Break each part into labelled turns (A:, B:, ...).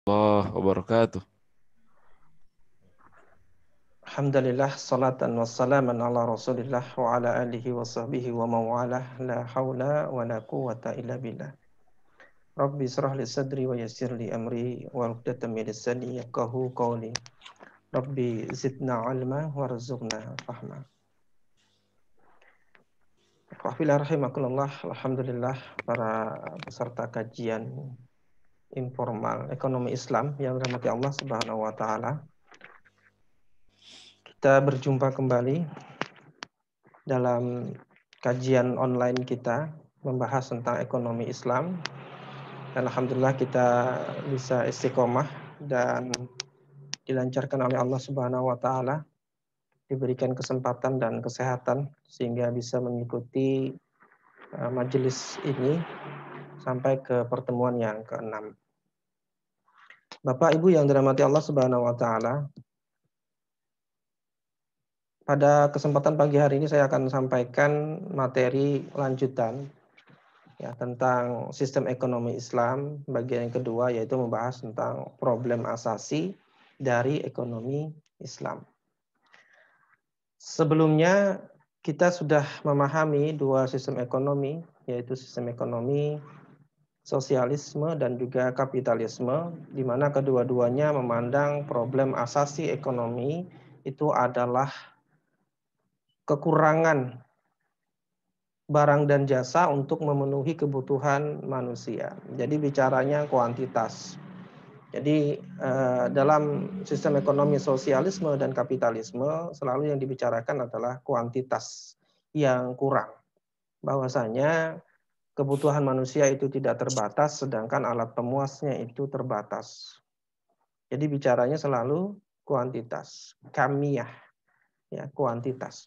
A: Allah wabarakatuh.
B: Alhamdulillah, salatan wassalaman ala rasulillah wa ala alihi wa sahbihi wa mawalah, la hawla wa la quwata illa billah. Rabbi israh li sadri wa yassir li amri wa uqdatam min lisani yafqahu qawli. Rabbi zidna ilma warzuqna fahma. Qafila rahimakumullah, alhamdulillah para peserta kajian informal ekonomi Islam yang dirahmati Allah Subhanahu wa taala. Kita berjumpa kembali dalam kajian online kita membahas tentang ekonomi Islam, dan alhamdulillah kita bisa istiqomah dan dilancarkan oleh Allah Subhanahu wa taala, diberikan kesempatan dan kesehatan sehingga bisa mengikuti majelis ini sampai ke pertemuan yang ke-6. Bapak Ibu yang dirahmati Allah Subhanahu wa taala, pada kesempatan pagi hari ini saya akan sampaikan materi lanjutan ya, tentang sistem ekonomi Islam. Bagian yang kedua yaitu membahas tentang problem asasi dari ekonomi Islam. Sebelumnya kita sudah memahami dua sistem ekonomi, yaitu sistem ekonomi sosialisme dan juga kapitalisme, di mana kedua-duanya memandang problem asasi ekonomi itu adalah kekurangan barang dan jasa untuk memenuhi kebutuhan manusia. Jadi bicaranya kuantitas. Jadi dalam sistem ekonomi sosialisme dan kapitalisme selalu yang dibicarakan adalah kuantitas yang kurang. Bahwasanya kebutuhan manusia itu tidak terbatas, sedangkan alat pemuasnya itu terbatas. Jadi bicaranya selalu kuantitas, kamiyah, ya, kuantitas.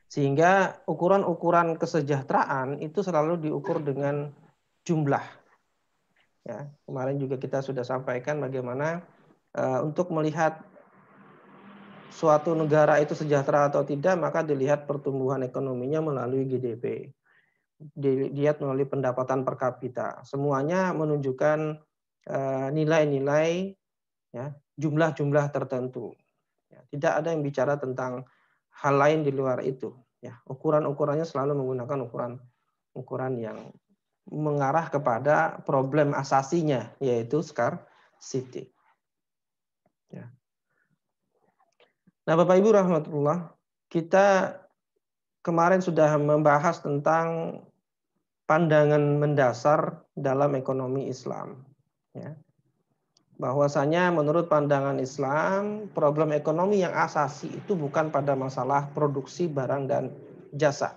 B: Sehingga ukuran-ukuran kesejahteraan itu selalu diukur dengan jumlah. Ya, kemarin juga kita sudah sampaikan bagaimana untuk melihat suatu negara itu sejahtera atau tidak, maka dilihat pertumbuhan ekonominya melalui GDP, dilihat melalui pendapatan per kapita. Semuanya menunjukkan nilai-nilai, ya, jumlah-jumlah tertentu. Ya, tidak ada yang bicara tentang hal lain di luar itu. Ya, ukuran-ukurannya selalu menggunakan ukuran yang mengarah kepada problem asasinya, yaitu scarcity. Ya. Nah, Bapak Ibu rahmatullah, kita kemarin sudah membahas tentang pandangan mendasar dalam ekonomi Islam. Ya. Bahwasanya menurut pandangan Islam, problem ekonomi yang asasi itu bukan pada masalah produksi barang dan jasa.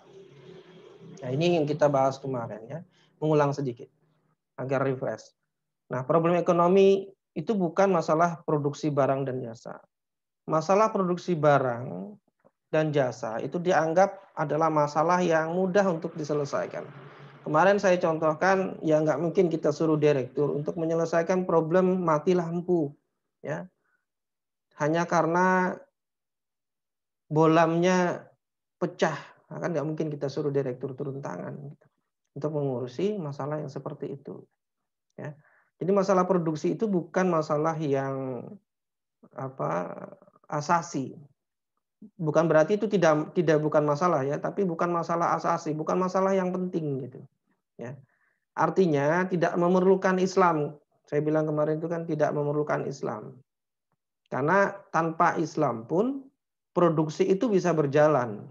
B: Nah, ini yang kita bahas kemarin ya. Mengulang sedikit agar refresh. Nah, problem ekonomi itu bukan masalah produksi barang dan jasa. Masalah produksi barang dan jasa itu dianggap adalah masalah yang mudah untuk diselesaikan. Kemarin saya contohkan, ya nggak mungkin kita suruh direktur untuk menyelesaikan problem mati lampu, ya, hanya karena bolamnya pecah. Nah, kan nggak mungkin kita suruh direktur turun tangan gitu, untuk mengurusi masalah yang seperti itu. Ya. Jadi masalah produksi itu bukan masalah yang asasi. Bukan berarti itu tidak bukan masalah ya, tapi bukan masalah asasi, bukan masalah yang penting gitu. Ya. Artinya tidak memerlukan Islam. Saya bilang kemarin itu kan tidak memerlukan Islam. Karena tanpa Islam pun produksi itu bisa berjalan.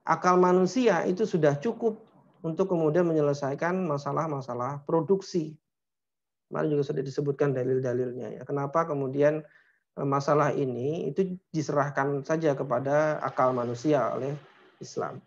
B: Akal manusia itu sudah cukup untuk kemudian menyelesaikan masalah-masalah produksi. Kemarin juga sudah disebutkan dalil-dalilnya ya. Kenapa kemudian masalah ini itu diserahkan saja kepada akal manusia oleh Islam.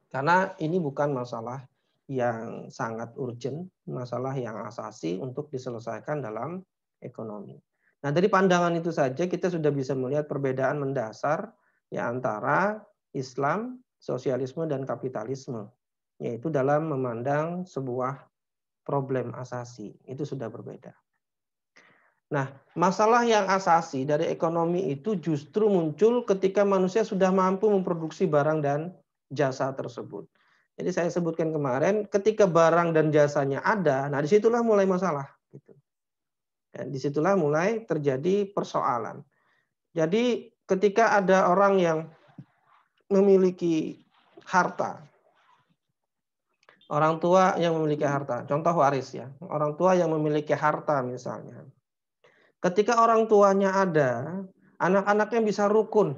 B: Karena ini bukan masalah yang sangat urgent, masalah yang asasi untuk diselesaikan dalam ekonomi. Nah, dari pandangan itu saja kita sudah bisa melihat perbedaan mendasar ya antara Islam, sosialisme, dan kapitalisme, yaitu dalam memandang sebuah problem asasi. Itu sudah berbeda. Nah, masalah yang asasi dari ekonomi itu justru muncul ketika manusia sudah mampu memproduksi barang dan jasa tersebut. Jadi saya sebutkan kemarin, ketika barang dan jasanya ada, nah disitulah mulai masalah. Gitu. Disitulah mulai terjadi persoalan. Jadi ketika ada orang yang memiliki harta, orang tua yang memiliki harta, contoh waris ya, orang tua yang memiliki harta misalnya. Ketika orang tuanya ada, anak-anaknya bisa rukun,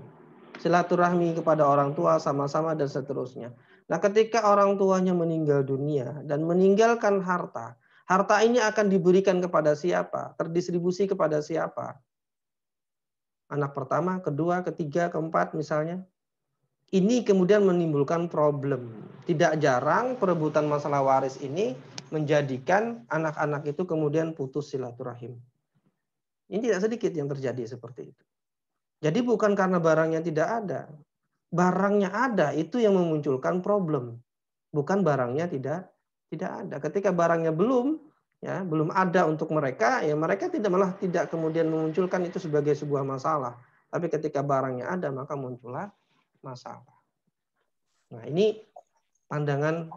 B: silaturahmi kepada orang tua sama-sama dan seterusnya. Nah, ketika orang tuanya meninggal dunia dan meninggalkan harta, harta ini akan diberikan kepada siapa? Terdistribusi kepada siapa? Anak pertama, kedua, ketiga, keempat misalnya. Ini kemudian menimbulkan problem. Tidak jarang perebutan masalah waris ini menjadikan anak-anak itu kemudian putus silaturahim. Ini tidak sedikit yang terjadi seperti itu. Jadi bukan karena barangnya tidak ada. Barangnya ada itu yang memunculkan problem. Bukan barangnya tidak ada. Ketika barangnya belum ada untuk mereka, ya mereka malah tidak kemudian memunculkan itu sebagai sebuah masalah. Tapi ketika barangnya ada, maka muncullah masalah. Nah, ini pandangan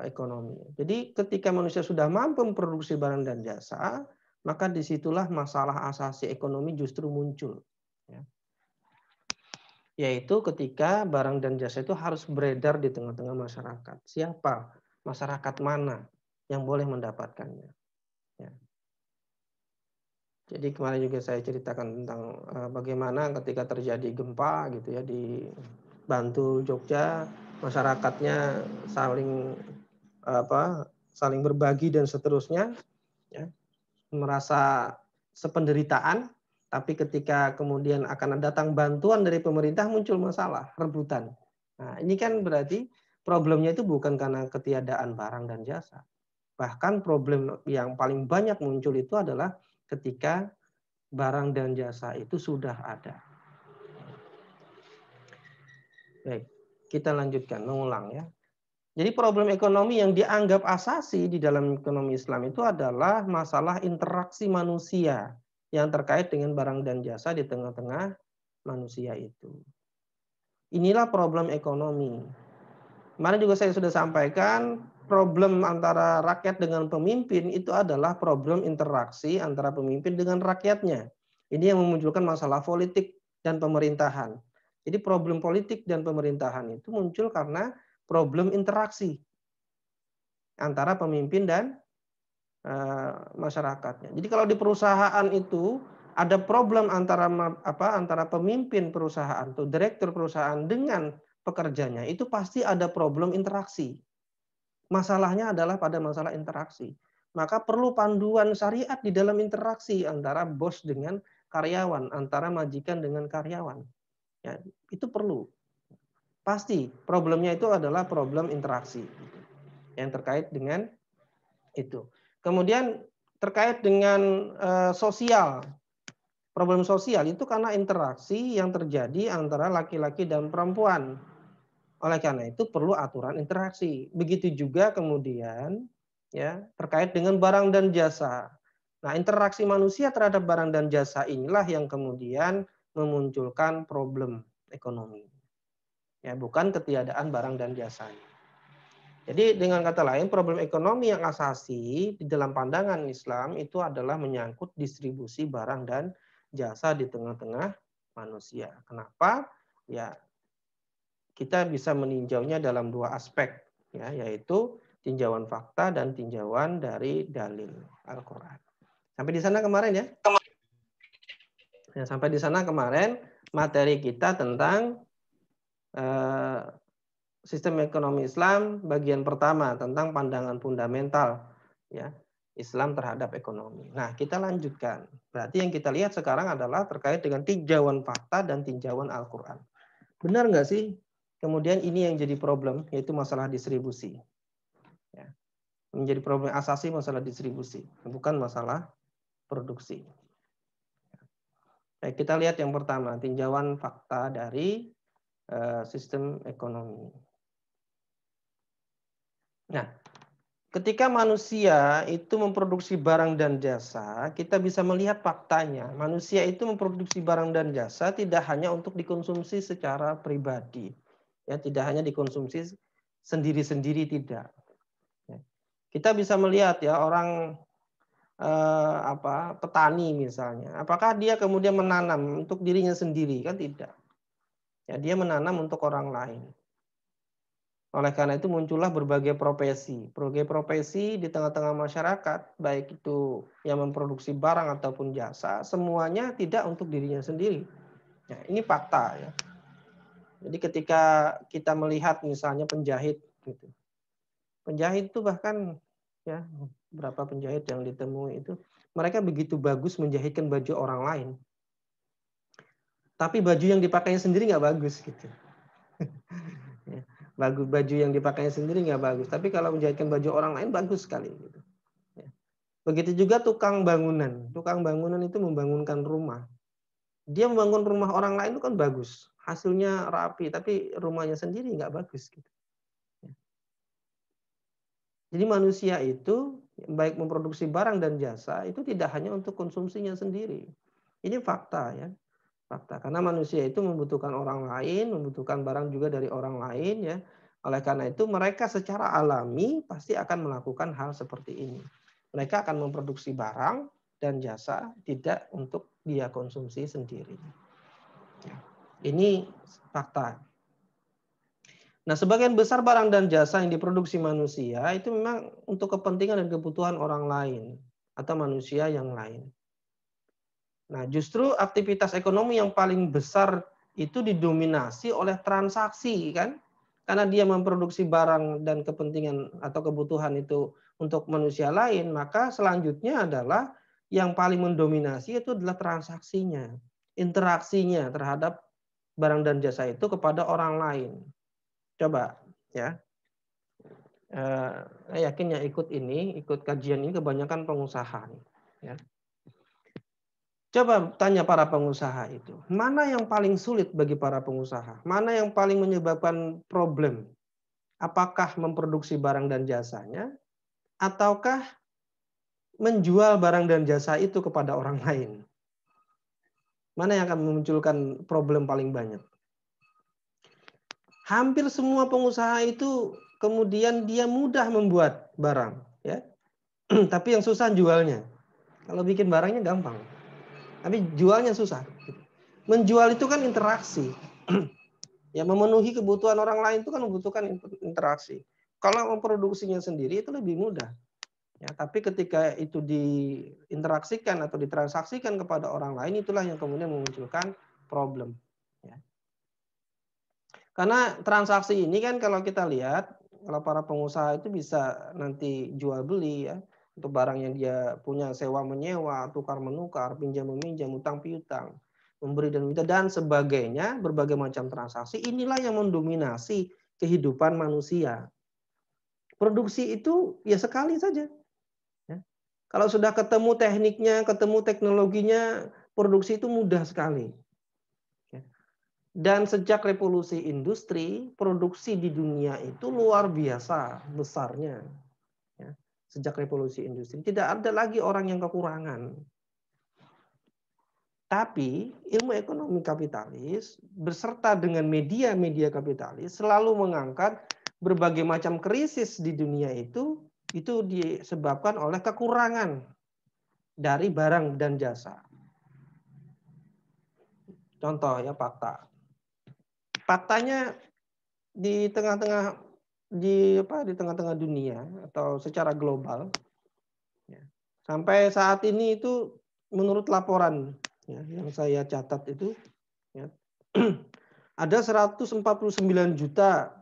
B: ekonomi. Jadi ketika manusia sudah mampu memproduksi barang dan jasa, maka disitulah masalah asasi ekonomi justru muncul. Ya. Yaitu ketika barang dan jasa itu harus beredar di tengah-tengah masyarakat. Siapa? Masyarakat mana yang boleh mendapatkannya? Ya. Jadi kemarin juga saya ceritakan tentang bagaimana ketika terjadi gempa gitu ya di Bantul, Jogja, masyarakatnya saling berbagi dan seterusnya, ya, merasa sependeritaan, tapi ketika kemudian akan datang bantuan dari pemerintah muncul masalah, rebutan. Nah, ini kan berarti problemnya itu bukan karena ketiadaan barang dan jasa. Bahkan problem yang paling banyak muncul itu adalah ketika barang dan jasa itu sudah ada. Baik, kita lanjutkan, mengulang ya. Jadi problem ekonomi yang dianggap asasi di dalam ekonomi Islam itu adalah masalah interaksi manusia yang terkait dengan barang dan jasa di tengah-tengah manusia itu. Inilah problem ekonomi. Kemarin juga saya sudah sampaikan, problem antara rakyat dengan pemimpin itu adalah problem interaksi antara pemimpin dengan rakyatnya. Ini yang memunculkan masalah politik dan pemerintahan. Jadi problem politik dan pemerintahan itu muncul karena problem interaksi antara pemimpin dan masyarakatnya. Jadi kalau di perusahaan itu ada problem antara pemimpin perusahaan atau direktur perusahaan dengan pekerjanya, itu pasti ada problem interaksi. Masalahnya adalah pada masalah interaksi. Maka perlu panduan syariat di dalam interaksi antara bos dengan karyawan, antara majikan dengan karyawan. Ya, itu perlu. Pasti problemnya itu adalah problem interaksi yang terkait dengan itu. Kemudian terkait dengan sosial. Problem sosial itu karena interaksi yang terjadi antara laki-laki dan perempuan. Oleh karena itu perlu aturan interaksi. Begitu juga kemudian ya terkait dengan barang dan jasa. Nah, interaksi manusia terhadap barang dan jasa inilah yang kemudian memunculkan problem ekonomi. Ya, bukan ketiadaan barang dan jasanya. Jadi dengan kata lain problem ekonomi yang asasi di dalam pandangan Islam itu adalah menyangkut distribusi barang dan jasa di tengah-tengah manusia. Kenapa? Ya kita bisa meninjaunya dalam dua aspek, ya, yaitu tinjauan fakta dan tinjauan dari dalil Al-Quran. Sampai di sana kemarin ya? Ya, sampai di sana kemarin materi kita tentang sistem ekonomi Islam bagian pertama tentang pandangan fundamental ya Islam terhadap ekonomi. Nah, kita lanjutkan. Berarti yang kita lihat sekarang adalah terkait dengan tinjauan fakta dan tinjauan Al-Quran. Benar nggak sih? Kemudian ini yang jadi problem, yaitu masalah distribusi. Ya. Menjadi problem asasi masalah distribusi, bukan masalah produksi. Baik, kita lihat yang pertama, tinjauan fakta dari sistem ekonomi. Nah, ketika manusia itu memproduksi barang dan jasa, kita bisa melihat faktanya. Manusia itu memproduksi barang dan jasa tidak hanya untuk dikonsumsi secara pribadi. Ya, tidak hanya dikonsumsi sendiri-sendiri, tidak. Ya. Kita bisa melihat ya orang petani misalnya, apakah dia kemudian menanam untuk dirinya sendiri? Kan tidak. Ya, dia menanam untuk orang lain. Oleh karena itu muncullah berbagai profesi di tengah-tengah masyarakat, baik itu yang memproduksi barang ataupun jasa, semuanya tidak untuk dirinya sendiri. Nah, ini fakta ya. Jadi ketika kita melihat misalnya penjahit, gitu. Penjahit itu bahkan ya berapa penjahit yang ditemui itu, mereka begitu bagus menjahitkan baju orang lain, tapi baju yang dipakainya sendiri nggak bagus gitu. Ya, baju yang dipakainya sendiri nggak bagus, tapi kalau menjahitkan baju orang lain bagus sekali. Gitu. Ya. Begitu juga tukang bangunan. Tukang bangunan itu membangunkan rumah. Dia membangun rumah orang lain itu kan bagus, hasilnya rapi, tapi rumahnya sendiri nggak bagus. Gitu. Ya. Jadi manusia itu baik memproduksi barang dan jasa itu tidak hanya untuk konsumsinya sendiri. Ini fakta ya. Fakta. Karena manusia itu membutuhkan orang lain, membutuhkan barang juga dari orang lain ya. Oleh karena itu mereka secara alami pasti akan melakukan hal seperti ini. Mereka akan memproduksi barang dan jasa tidak untuk dia konsumsi sendiri. Ini fakta. Nah, sebagian besar barang dan jasa yang diproduksi manusia itu memang untuk kepentingan dan kebutuhan orang lain atau manusia yang lain. Nah, justru aktivitas ekonomi yang paling besar itu didominasi oleh transaksi kan? Karena dia memproduksi barang dan kepentingan atau kebutuhan itu untuk manusia lain, maka selanjutnya adalah yang paling mendominasi itu adalah transaksinya, interaksinya terhadap barang dan jasa itu kepada orang lain. Coba ya. Saya yakin yang ikut kajian ini kebanyakan pengusaha ya. Coba tanya para pengusaha itu, mana yang paling sulit bagi para pengusaha? Mana yang paling menyebabkan problem? Apakah memproduksi barang dan jasanya, ataukah menjual barang dan jasa itu kepada orang lain? Mana yang akan memunculkan problem paling banyak? Hampir semua pengusaha itu kemudian dia mudah membuat barang, ya. Tapi yang susah jualnya. Kalau bikin barangnya gampang. Tapi jualnya susah. Menjual itu kan interaksi. Ya, memenuhi kebutuhan orang lain itu kan membutuhkan interaksi. Kalau memproduksinya sendiri itu lebih mudah. Ya, tapi ketika itu diinteraksikan atau ditransaksikan kepada orang lain, itulah yang kemudian memunculkan problem. Ya. Karena transaksi ini kan kalau kita lihat, kalau para pengusaha itu bisa nanti jual beli ya, untuk barang yang dia punya, sewa menyewa, tukar menukar, pinjam meminjam, utang piutang, memberi dan minta dan sebagainya, berbagai macam transaksi, inilah yang mendominasi kehidupan manusia. Produksi itu ya sekali saja. Ya. Kalau sudah ketemu tekniknya, ketemu teknologinya, produksi itu mudah sekali. Dan sejak revolusi industri, produksi di dunia itu luar biasa besarnya. Ya. Sejak revolusi industri, tidak ada lagi orang yang kekurangan. Tapi ilmu ekonomi kapitalis beserta dengan media-media kapitalis selalu mengangkat berbagai macam krisis di dunia itu disebabkan oleh kekurangan dari barang dan jasa. Contoh ya fakta. Faktanya di tengah-tengah dunia atau secara global ya, sampai saat ini itu menurut laporan ya, yang saya catat itu ya, ada 149 juta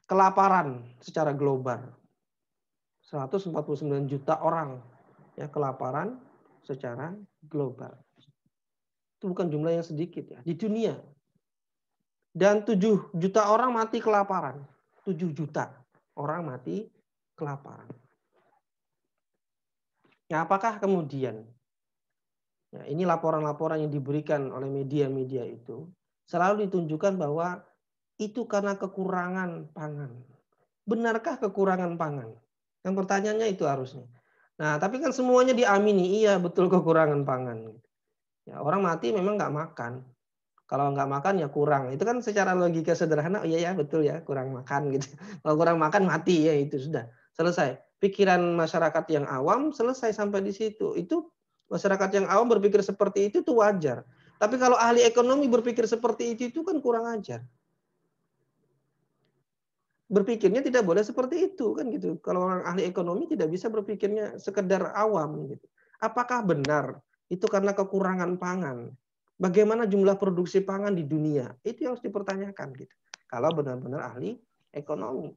B: kelaparan secara global. 149 juta orang ya kelaparan secara global. Itu bukan jumlah yang sedikit ya di dunia. Dan 7 juta orang mati kelaparan. 7 juta orang mati kelaparan. Nah, apakah kemudian ya, ini laporan-laporan yang diberikan oleh media-media itu selalu ditunjukkan bahwa itu karena kekurangan pangan. Benarkah kekurangan pangan? Yang pertanyaannya itu harusnya. Nah, tapi kan semuanya diamini, iya betul kekurangan pangan. Ya, orang mati memang nggak makan. Kalau nggak makan ya kurang. Itu kan secara logika sederhana, oh iya ya betul ya kurang makan gitu. Kalau kurang makan mati ya itu sudah selesai. pikiran masyarakat yang awam selesai sampai di situ. Itu masyarakat yang awam berpikir seperti itu wajar. Tapi kalau ahli ekonomi berpikir seperti itu kan kurang ajar. Berpikirnya tidak boleh seperti itu kan gitu. Kalau orang ahli ekonomi tidak bisa berpikirnya sekedar awam gitu. Apakah benar itu karena kekurangan pangan? Bagaimana jumlah produksi pangan di dunia? Itu yang harus dipertanyakan gitu. Kalau benar-benar ahli ekonomi.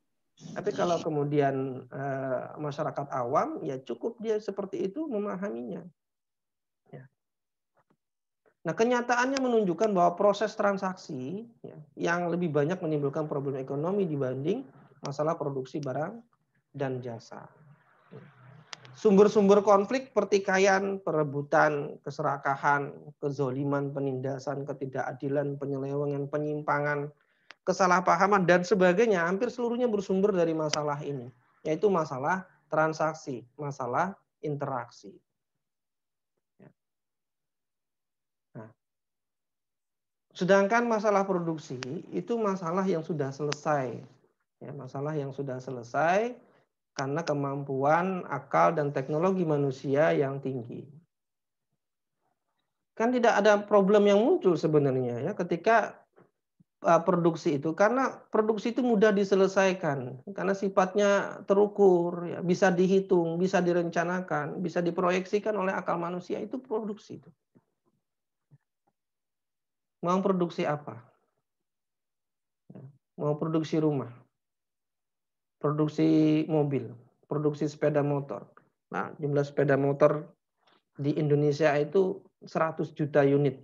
B: Tapi kalau kemudian masyarakat awam, ya cukup dia seperti itu memahaminya. Ya. Nah, kenyataannya menunjukkan bahwa proses transaksi ya, yang lebih banyak menimbulkan problem ekonomi dibanding masalah produksi barang dan jasa. Sumber-sumber konflik, pertikaian, perebutan, keserakahan, kezoliman, penindasan, ketidakadilan, penyelewengan, penyimpangan, kesalahpahaman, dan sebagainya, hampir seluruhnya bersumber dari masalah ini, yaitu masalah transaksi, masalah interaksi. Nah, sedangkan masalah produksi itu masalah yang sudah selesai, ya, masalah yang sudah selesai karena kemampuan akal dan teknologi manusia yang tinggi. Kan tidak ada problem yang muncul sebenarnya ya ketika produksi itu, karena produksi itu mudah diselesaikan karena sifatnya terukur, ya, bisa dihitung, bisa direncanakan, bisa diproyeksikan oleh akal manusia. Itu produksi itu. Mau produksi apa? Mau produksi rumah, produksi mobil, produksi sepeda motor. Nah, jumlah sepeda motor di Indonesia itu 100 juta unit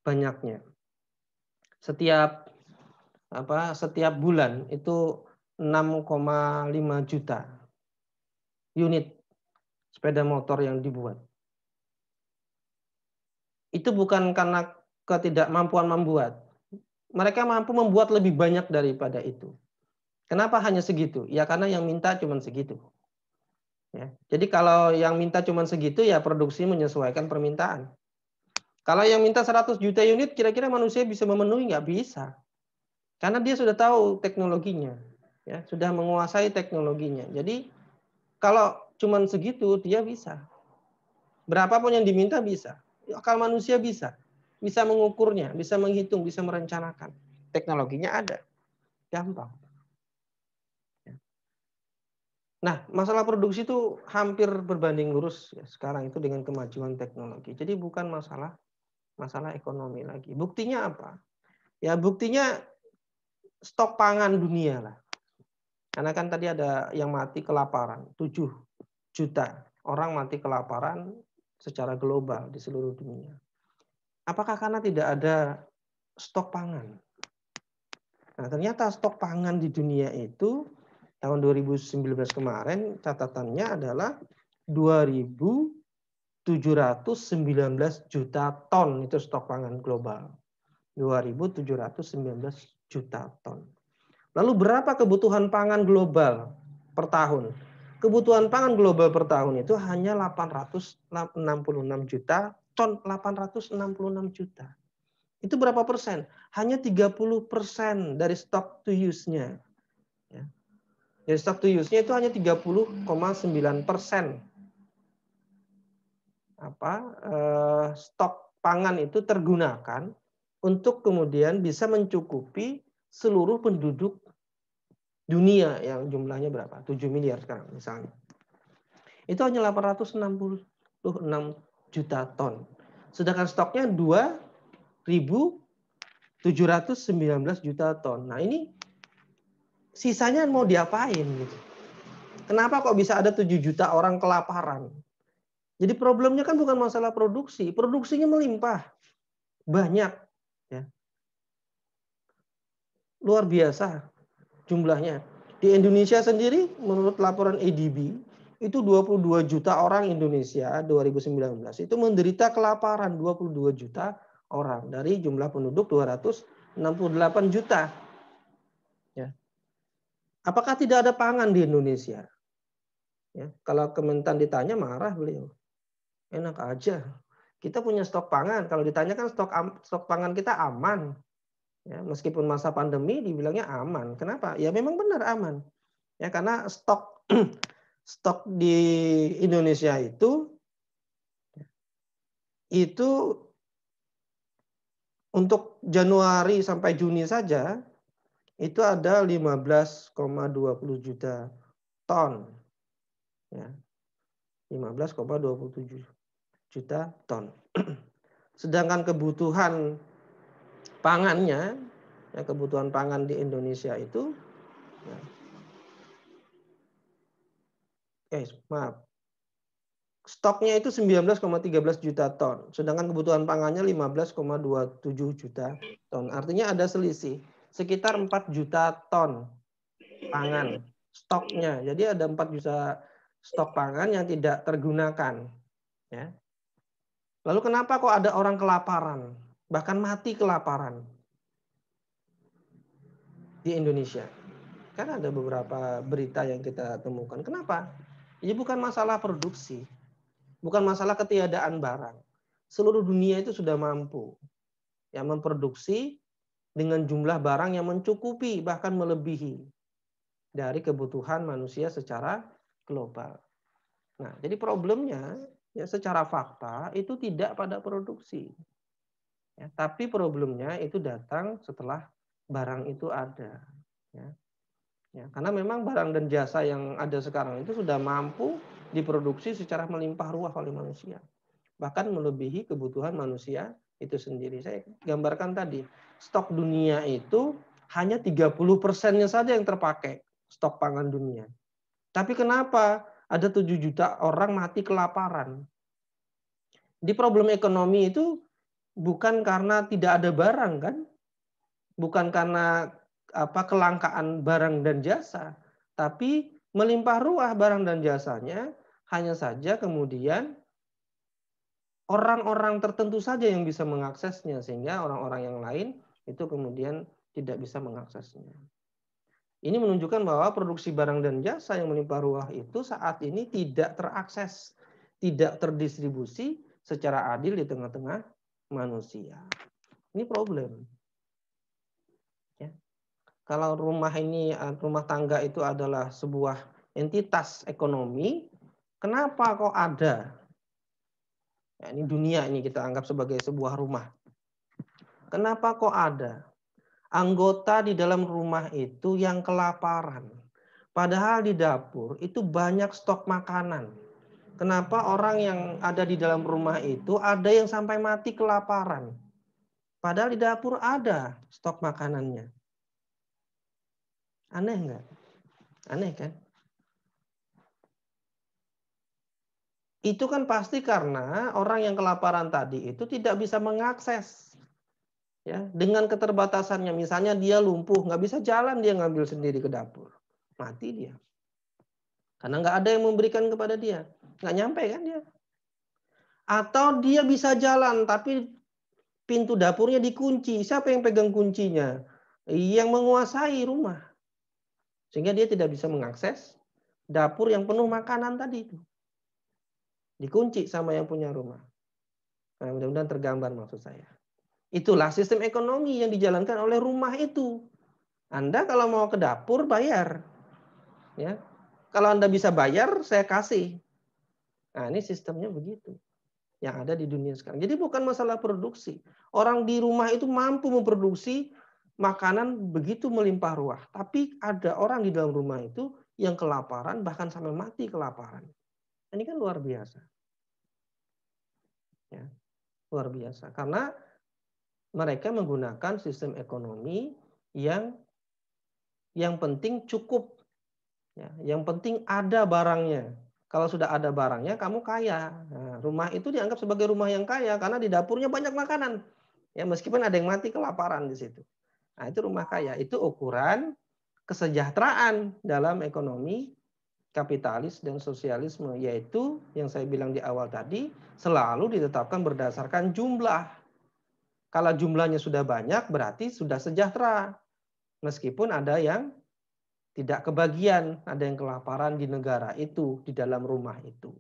B: banyaknya. Setiap bulan itu 6,5 juta unit sepeda motor yang dibuat. Itu bukan karena ketidakmampuan membuat. Mereka mampu membuat lebih banyak daripada itu. Kenapa hanya segitu? Ya karena yang minta cuma segitu. Ya. Jadi kalau yang minta cuma segitu, ya produksi menyesuaikan permintaan. Kalau yang minta 100 juta unit, kira-kira manusia bisa memenuhi? Nggak bisa. Karena dia sudah tahu teknologinya. Ya, sudah menguasai teknologinya. Jadi kalau cuma segitu, dia bisa. Berapapun yang diminta bisa. Akal manusia bisa. Bisa mengukurnya, bisa menghitung, bisa merencanakan. Teknologinya ada. Gampang. Nah, masalah produksi itu hampir berbanding lurus ya, sekarang itu dengan kemajuan teknologi. Jadi bukan masalah ekonomi lagi. Buktinya apa? Ya buktinya stok pangan dunia lah. Karena kan tadi ada yang mati kelaparan, 7 juta orang mati kelaparan secara global di seluruh dunia. Apakah karena tidak ada stok pangan? Nah, ternyata stok pangan di dunia itu tahun 2019 kemarin catatannya adalah 2.719 juta ton itu stok pangan global. 2.719 juta ton. Lalu berapa kebutuhan pangan global per tahun? Kebutuhan pangan global per tahun itu hanya 866 juta ton, 866 juta. Itu berapa persen? Hanya 30% dari stock to use-nya. Ya. Dari stock to use-nya itu hanya 30,9%. Stok pangan itu tergunakan untuk kemudian bisa mencukupi seluruh penduduk dunia yang jumlahnya berapa? 7 miliar sekarang misalnya. Itu hanya 866 juta ton. Sedangkan stoknya 2.719 juta ton. Nah, ini sisanya mau diapain gitu. Kenapa kok bisa ada 7 juta orang kelaparan? Jadi problemnya kan bukan masalah produksi, produksinya melimpah. Banyak ya. Luar biasa jumlahnya. Di Indonesia sendiri menurut laporan ADB itu 22 juta orang Indonesia 2019 itu menderita kelaparan, 22 juta orang dari jumlah penduduk 268 juta. Ya. Apakah tidak ada pangan di Indonesia? Ya, kalau Kementan ditanya marah beliau. Enak aja. Kita punya stok pangan. Kalau ditanya kan stok pangan kita aman. Ya, meskipun masa pandemi dibilangnya aman. Kenapa? Ya memang benar aman. Ya karena stok stok di Indonesia itu untuk Januari sampai Juni saja itu ada 15,20 juta ton. Ya, 15,27 juta ton. Sedangkan kebutuhan pangannya, ya, kebutuhan pangan di Indonesia itu, stoknya itu 19,13 juta ton, sedangkan kebutuhan pangannya 15,27 juta ton. Artinya ada selisih sekitar 4 juta ton pangan stoknya. Jadi ada 4 juta stok pangan yang tidak tergunakan. Ya. Lalu kenapa kok ada orang kelaparan, bahkan mati kelaparan di Indonesia? Kan ada beberapa berita yang kita temukan. Kenapa? Ini bukan masalah produksi, bukan masalah ketiadaan barang. Seluruh dunia itu sudah mampu ya memproduksi dengan jumlah barang yang mencukupi bahkan melebihi dari kebutuhan manusia secara global. Nah, jadi problemnya ya secara fakta itu tidak pada produksi. Ya, tapi problemnya itu datang setelah barang itu ada. Ya. Ya, karena memang barang dan jasa yang ada sekarang itu sudah mampu diproduksi secara melimpah ruah oleh manusia. Bahkan melebihi kebutuhan manusia itu sendiri. Saya gambarkan tadi, stok dunia itu hanya 30%-nya saja yang terpakai, stok pangan dunia. Tapi kenapa ada 7 juta orang mati kelaparan? Di problem ekonomi itu bukan karena tidak ada barang kan? Bukan karena kelangkaan barang dan jasa, tapi melimpah ruah barang dan jasanya, hanya saja kemudian orang-orang tertentu saja yang bisa mengaksesnya, sehingga orang-orang yang lain itu kemudian tidak bisa mengaksesnya. Ini menunjukkan bahwa produksi barang dan jasa yang melimpah ruah itu saat ini tidak terakses, tidak terdistribusi secara adil di tengah-tengah manusia. Ini problem. Kalau rumah tangga itu adalah sebuah entitas ekonomi, kenapa kok ada? Ya, ini dunia ini kita anggap sebagai sebuah rumah. Kenapa kok ada anggota di dalam rumah itu yang kelaparan? Padahal di dapur itu banyak stok makanan. Kenapa orang yang ada di dalam rumah itu ada yang sampai mati kelaparan? Padahal di dapur ada stok makanannya. Aneh nggak? Aneh kan? Itu kan pasti karena orang yang kelaparan tadi itu tidak bisa mengakses. Ya, dengan keterbatasannya, misalnya dia lumpuh, nggak bisa jalan, dia ngambil sendiri ke dapur. Mati dia. Karena nggak ada yang memberikan kepada dia. Nggak nyampe kan dia. Atau dia bisa jalan, tapi pintu dapurnya dikunci. Siapa yang pegang kuncinya? Yang menguasai rumah. Sehingga dia tidak bisa mengakses dapur yang penuh makanan tadi itu. Dikunci sama yang punya rumah. Nah, mudah-mudahan tergambar maksud saya. Itulah sistem ekonomi yang dijalankan oleh rumah itu. Anda kalau mau ke dapur bayar. Ya. Kalau Anda bisa bayar, saya kasih. Nah, ini sistemnya begitu. Yang ada di dunia sekarang. Jadi bukan masalah produksi. Orang di rumah itu mampu memproduksi makanan begitu melimpah ruah. Tapi ada orang di dalam rumah itu yang kelaparan, bahkan sampai mati kelaparan. Ini kan luar biasa. Ya, luar biasa. Karena mereka menggunakan sistem ekonomi yang penting cukup. Ya, yang penting ada barangnya. Kalau sudah ada barangnya, kamu kaya. Nah, rumah itu dianggap sebagai rumah yang kaya karena di dapurnya banyak makanan. Ya, meskipun ada yang mati kelaparan di situ. Nah, itu rumah kaya. Itu ukuran kesejahteraan dalam ekonomi kapitalis dan sosialisme, yaitu yang saya bilang di awal tadi, selalu ditetapkan berdasarkan jumlah. Kalau jumlahnya sudah banyak, berarti sudah sejahtera. Meskipun ada yang tidak kebagian, ada yang kelaparan di negara itu, di dalam rumah itu.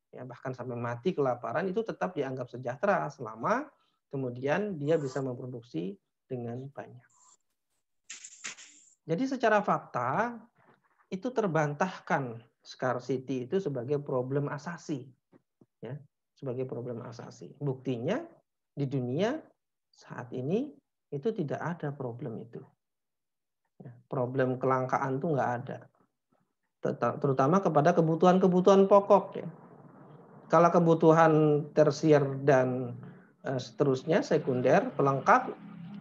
B: Ya, bahkan sampai mati kelaparan itu tetap dianggap sejahtera selama kemudian dia bisa memproduksi dengan banyak. Jadi secara fakta, itu terbantahkan scarcity itu sebagai problem asasi, ya, sebagai problem asasi. Buktinya di dunia saat ini itu tidak ada problem itu. Ya, problem kelangkaan itu nggak ada. Terutama kepada kebutuhan-kebutuhan pokok, ya. Kalau kebutuhan tersier dan seterusnya sekunder pelengkap,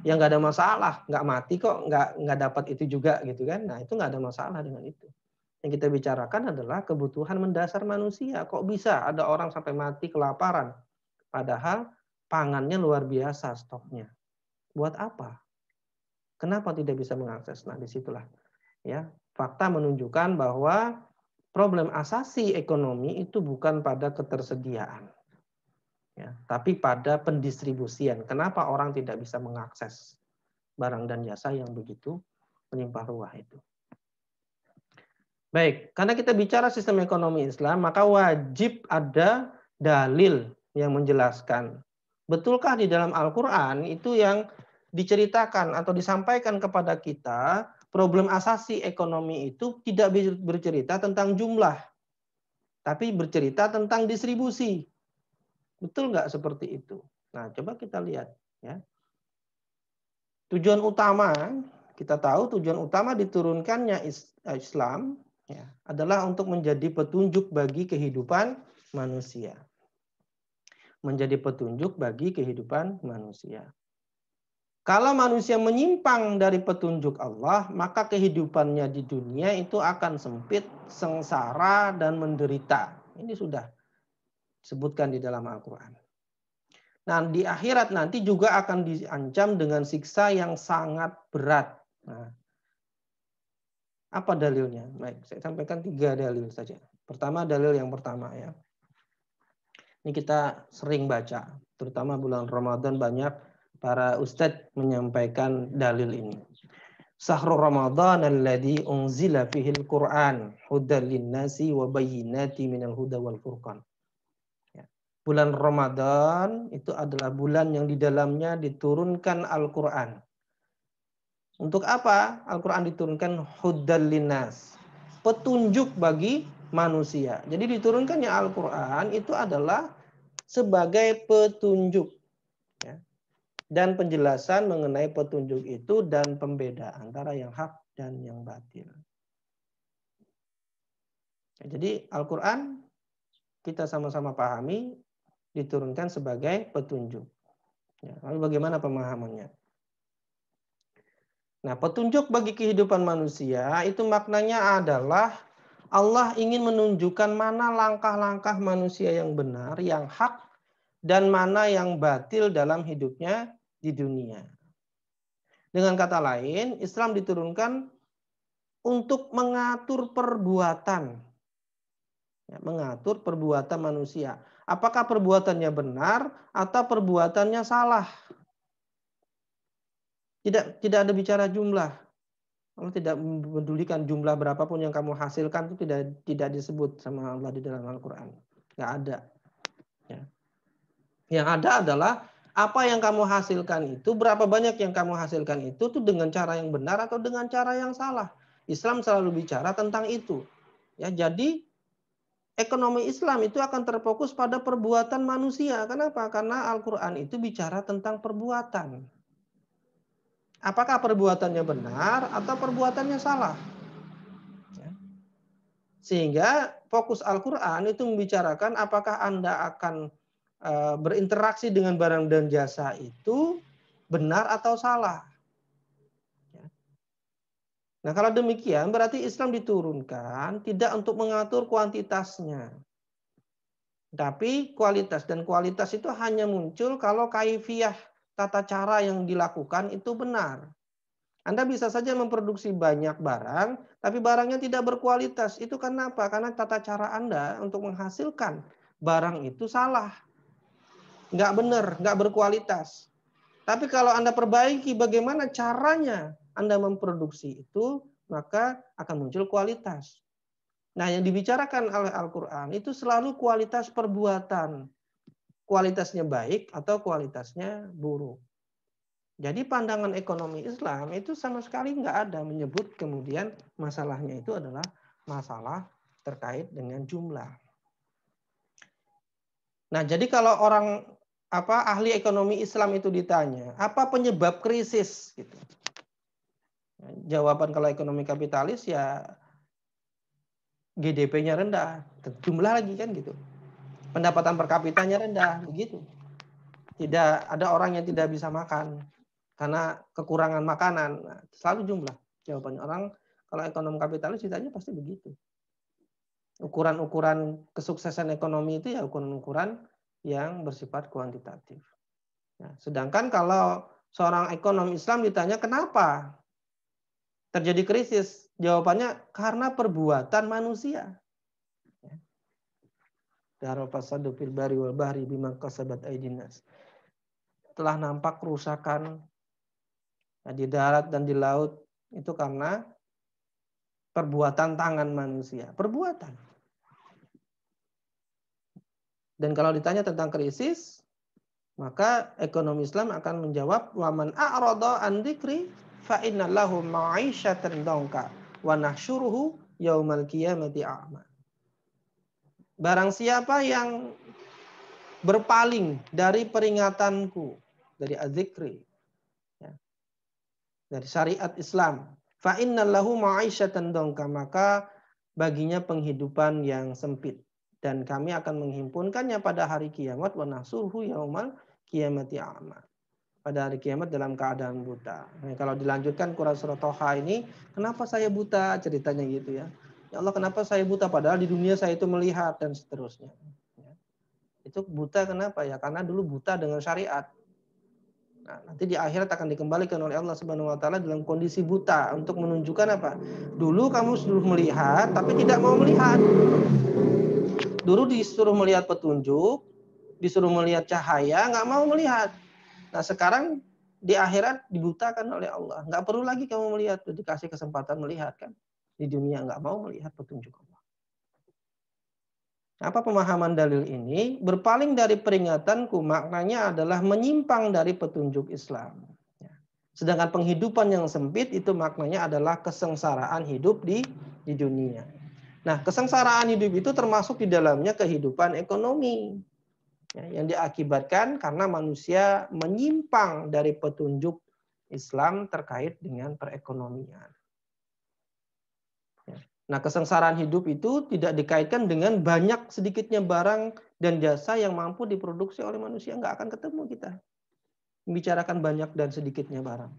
B: ya nggak ada masalah, nggak mati kok, nggak dapat itu juga gitu kan. Nah itu nggak ada masalah dengan itu. Yang kita bicarakan adalah kebutuhan mendasar manusia. Kok bisa ada orang sampai mati kelaparan, padahal pangannya luar biasa stoknya. Buat apa? Kenapa tidak bisa mengakses? Nah disitulah, ya, fakta menunjukkan bahwa problem asasi ekonomi itu bukan pada ketersediaan, ya, tapi pada pendistribusian. Kenapa orang tidak bisa mengakses barang dan jasa yang begitu melimpah ruah itu? Baik, karena kita bicara sistem ekonomi Islam, maka wajib ada dalil yang menjelaskan. Betulkah di dalam Al-Quran itu yang diceritakan atau disampaikan kepada kita, problem asasi ekonomi itu tidak bercerita tentang jumlah, tapi bercerita tentang distribusi. Betul nggak seperti itu? Nah, coba kita lihat, ya. Tujuan utama, kita tahu tujuan utama diturunkannya Islam, ya, adalah untuk menjadi petunjuk bagi kehidupan manusia. Menjadi petunjuk bagi kehidupan manusia. Kalau manusia menyimpang dari petunjuk Allah, maka kehidupannya di dunia itu akan sempit, sengsara, dan menderita. Ini sudah disebutkan di dalam Al-Quran. Nah, di akhirat nanti juga akan diancam dengan siksa yang sangat berat. Nah, apa dalilnya? Baik, saya sampaikan 3 dalil saja. Pertama, dalil yang pertama, ya. Ini kita sering baca, terutama bulan Ramadan banyak para ustadz menyampaikan dalil ini. Sahrul Ramadan alladzi unzila fihil Qur'an hudan linnasi wa bayyinati minal huda wal furqan. Ya. Bulan Ramadan itu adalah bulan yang di dalamnya diturunkan Al-Qur'an. Untuk apa Al-Quran diturunkan? Hudan linnas, petunjuk bagi manusia. Jadi diturunkannya Al-Quran itu adalah sebagai petunjuk, ya, dan penjelasan mengenai petunjuk itu dan pembeda antara yang hak dan yang batil. Ya, jadi Al-Quran kita sama-sama pahami diturunkan sebagai petunjuk. Ya, lalu bagaimana pemahamannya? Nah, petunjuk bagi kehidupan manusia itu maknanya adalah Allah ingin menunjukkan mana langkah-langkah manusia yang benar, yang hak, dan mana yang batil dalam hidupnya di dunia. Dengan kata lain, Islam diturunkan untuk mengatur perbuatan. Ya, mengatur perbuatan manusia. Apakah perbuatannya benar atau perbuatannya salah? Tidak ada bicara jumlah. Allah tidak mempedulikan jumlah berapapun yang kamu hasilkan, itu tidak disebut sama Allah di dalam Al-Quran. Nggak ada. Ya. Yang ada adalah apa yang kamu hasilkan itu, berapa banyak yang kamu hasilkan itu tuh dengan cara yang benar atau dengan cara yang salah. Islam selalu bicara tentang itu. Ya, jadi ekonomi Islam itu akan terfokus pada perbuatan manusia. Kenapa? Karena Al-Quran itu bicara tentang perbuatan. Apakah perbuatannya benar atau perbuatannya salah? Ya. Sehingga fokus Al-Quran itu membicarakan apakah Anda akan berinteraksi dengan barang dan jasa itu benar atau salah. Ya. Nah, kalau demikian berarti Islam diturunkan tidak untuk mengatur kuantitasnya. Tapi kualitas, dan kualitas itu hanya muncul kalau kaifiyah tata cara yang dilakukan itu benar. Anda bisa saja memproduksi banyak barang, tapi barangnya tidak berkualitas. Itu kenapa? Karena tata cara Anda untuk menghasilkan barang itu salah. Nggak benar, nggak berkualitas. Tapi kalau Anda perbaiki bagaimana caranya Anda memproduksi itu, maka akan muncul kualitas. Nah, yang dibicarakan oleh Al-Quran itu selalu kualitas perbuatan. Kualitasnya baik atau kualitasnya buruk. Jadi pandangan ekonomi Islam itu sama sekali nggak ada menyebut kemudian masalahnya itu adalah masalah terkait dengan jumlah. Nah, jadi kalau orang ahli ekonomi Islam itu ditanya, apa penyebab krisis gitu. Jawaban kalau ekonomi kapitalis ya GDP-nya rendah, jumlah lagi kan gitu. Pendapatan per kapitanya rendah, begitu. Tidak ada orang yang tidak bisa makan karena kekurangan makanan. Nah, selalu jumlah. Jawabannya orang kalau ekonomi kapitalis ditanya pasti begitu. Ukuran-ukuran kesuksesan ekonomi itu ya ukuran-ukuran yang bersifat kuantitatif. Nah, sedangkan kalau seorang ekonom Islam ditanya kenapa terjadi krisis, jawabannya karena perbuatan manusia. Dahara fasadu fil bari wal bahri bima kasabat aydin nas. Telah nampak kerusakan di darat dan di laut itu karena perbuatan tangan manusia. Perbuatan. Dan kalau ditanya tentang krisis, maka ekonomi Islam akan menjawab waman a'rada an dzikri fa inna lahu ma'isyatan dongka wa nahsyuruhu yaumal qiyamati a'ma. Barang siapa yang berpaling dari peringatanku, dari az-zikri, ya, dari syariat Islam, fa inna lahu ma'isyatan dongka, maka baginya penghidupan yang sempit. Dan kami akan menghimpunkannya pada hari kiamat wa nahsyuruhu yaumal qiyamati a'ma. Pada hari kiamat dalam keadaan buta. Nah, kalau dilanjutkan Quran surah Toha ini, kenapa saya buta? Ceritanya gitu ya. Ya Allah, kenapa saya buta? Padahal di dunia saya itu melihat dan seterusnya. Ya. Itu buta kenapa ya? Karena dulu buta dengan syariat. Nah, nanti di akhirat akan dikembalikan oleh Allah Subhanahu Wa Taala dalam kondisi buta untuk menunjukkan apa? Dulu kamu suruh melihat, tapi tidak mau melihat. Dulu disuruh melihat petunjuk, disuruh melihat cahaya, nggak mau melihat. Nah, sekarang di akhirat dibutakan oleh Allah. Nggak perlu lagi kamu melihat, dikasih kesempatan melihat kan. Di dunia nggak mau melihat petunjuk Allah. Apa pemahaman dalil ini? Berpaling dari peringatanku maknanya adalah menyimpang dari petunjuk Islam. Sedangkan penghidupan yang sempit itu maknanya adalah kesengsaraan hidup di dunia. Nah, kesengsaraan hidup itu termasuk di dalamnya kehidupan ekonomi. Yang diakibatkan karena manusia menyimpang dari petunjuk Islam terkait dengan perekonomian. Nah, kesengsaraan hidup itu tidak dikaitkan dengan banyak sedikitnya barang dan jasa yang mampu diproduksi oleh manusia. Nggak akan ketemu kita membicarakan banyak dan sedikitnya barang.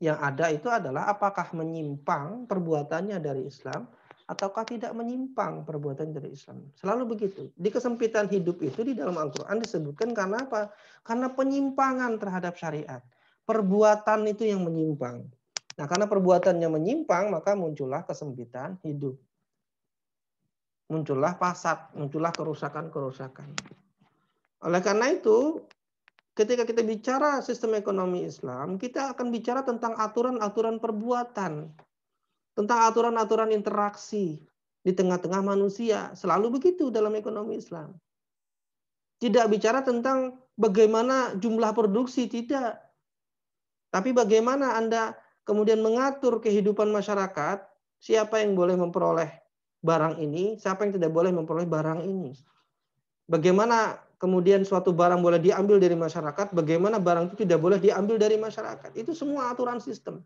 B: Yang ada itu adalah apakah menyimpang perbuatannya dari Islam ataukah tidak menyimpang perbuatan dari Islam. Selalu begitu. Di kesempitan hidup itu di dalam Al-Quran disebutkan karena apa? Karena penyimpangan terhadap syariat. Perbuatan itu yang menyimpang. Nah, karena perbuatannya menyimpang, maka muncullah kesempitan hidup. Muncullah fasad, muncullah kerusakan-kerusakan. Oleh karena itu, ketika kita bicara sistem ekonomi Islam, kita akan bicara tentang aturan-aturan perbuatan. Tentang aturan-aturan interaksi di tengah-tengah manusia. Selalu begitu dalam ekonomi Islam. Tidak bicara tentang bagaimana jumlah produksi, tidak. Tapi bagaimana Anda kemudian mengatur kehidupan masyarakat, siapa yang boleh memperoleh barang ini, siapa yang tidak boleh memperoleh barang ini. Bagaimana kemudian suatu barang boleh diambil dari masyarakat, bagaimana barang itu tidak boleh diambil dari masyarakat. Itu semua aturan sistem.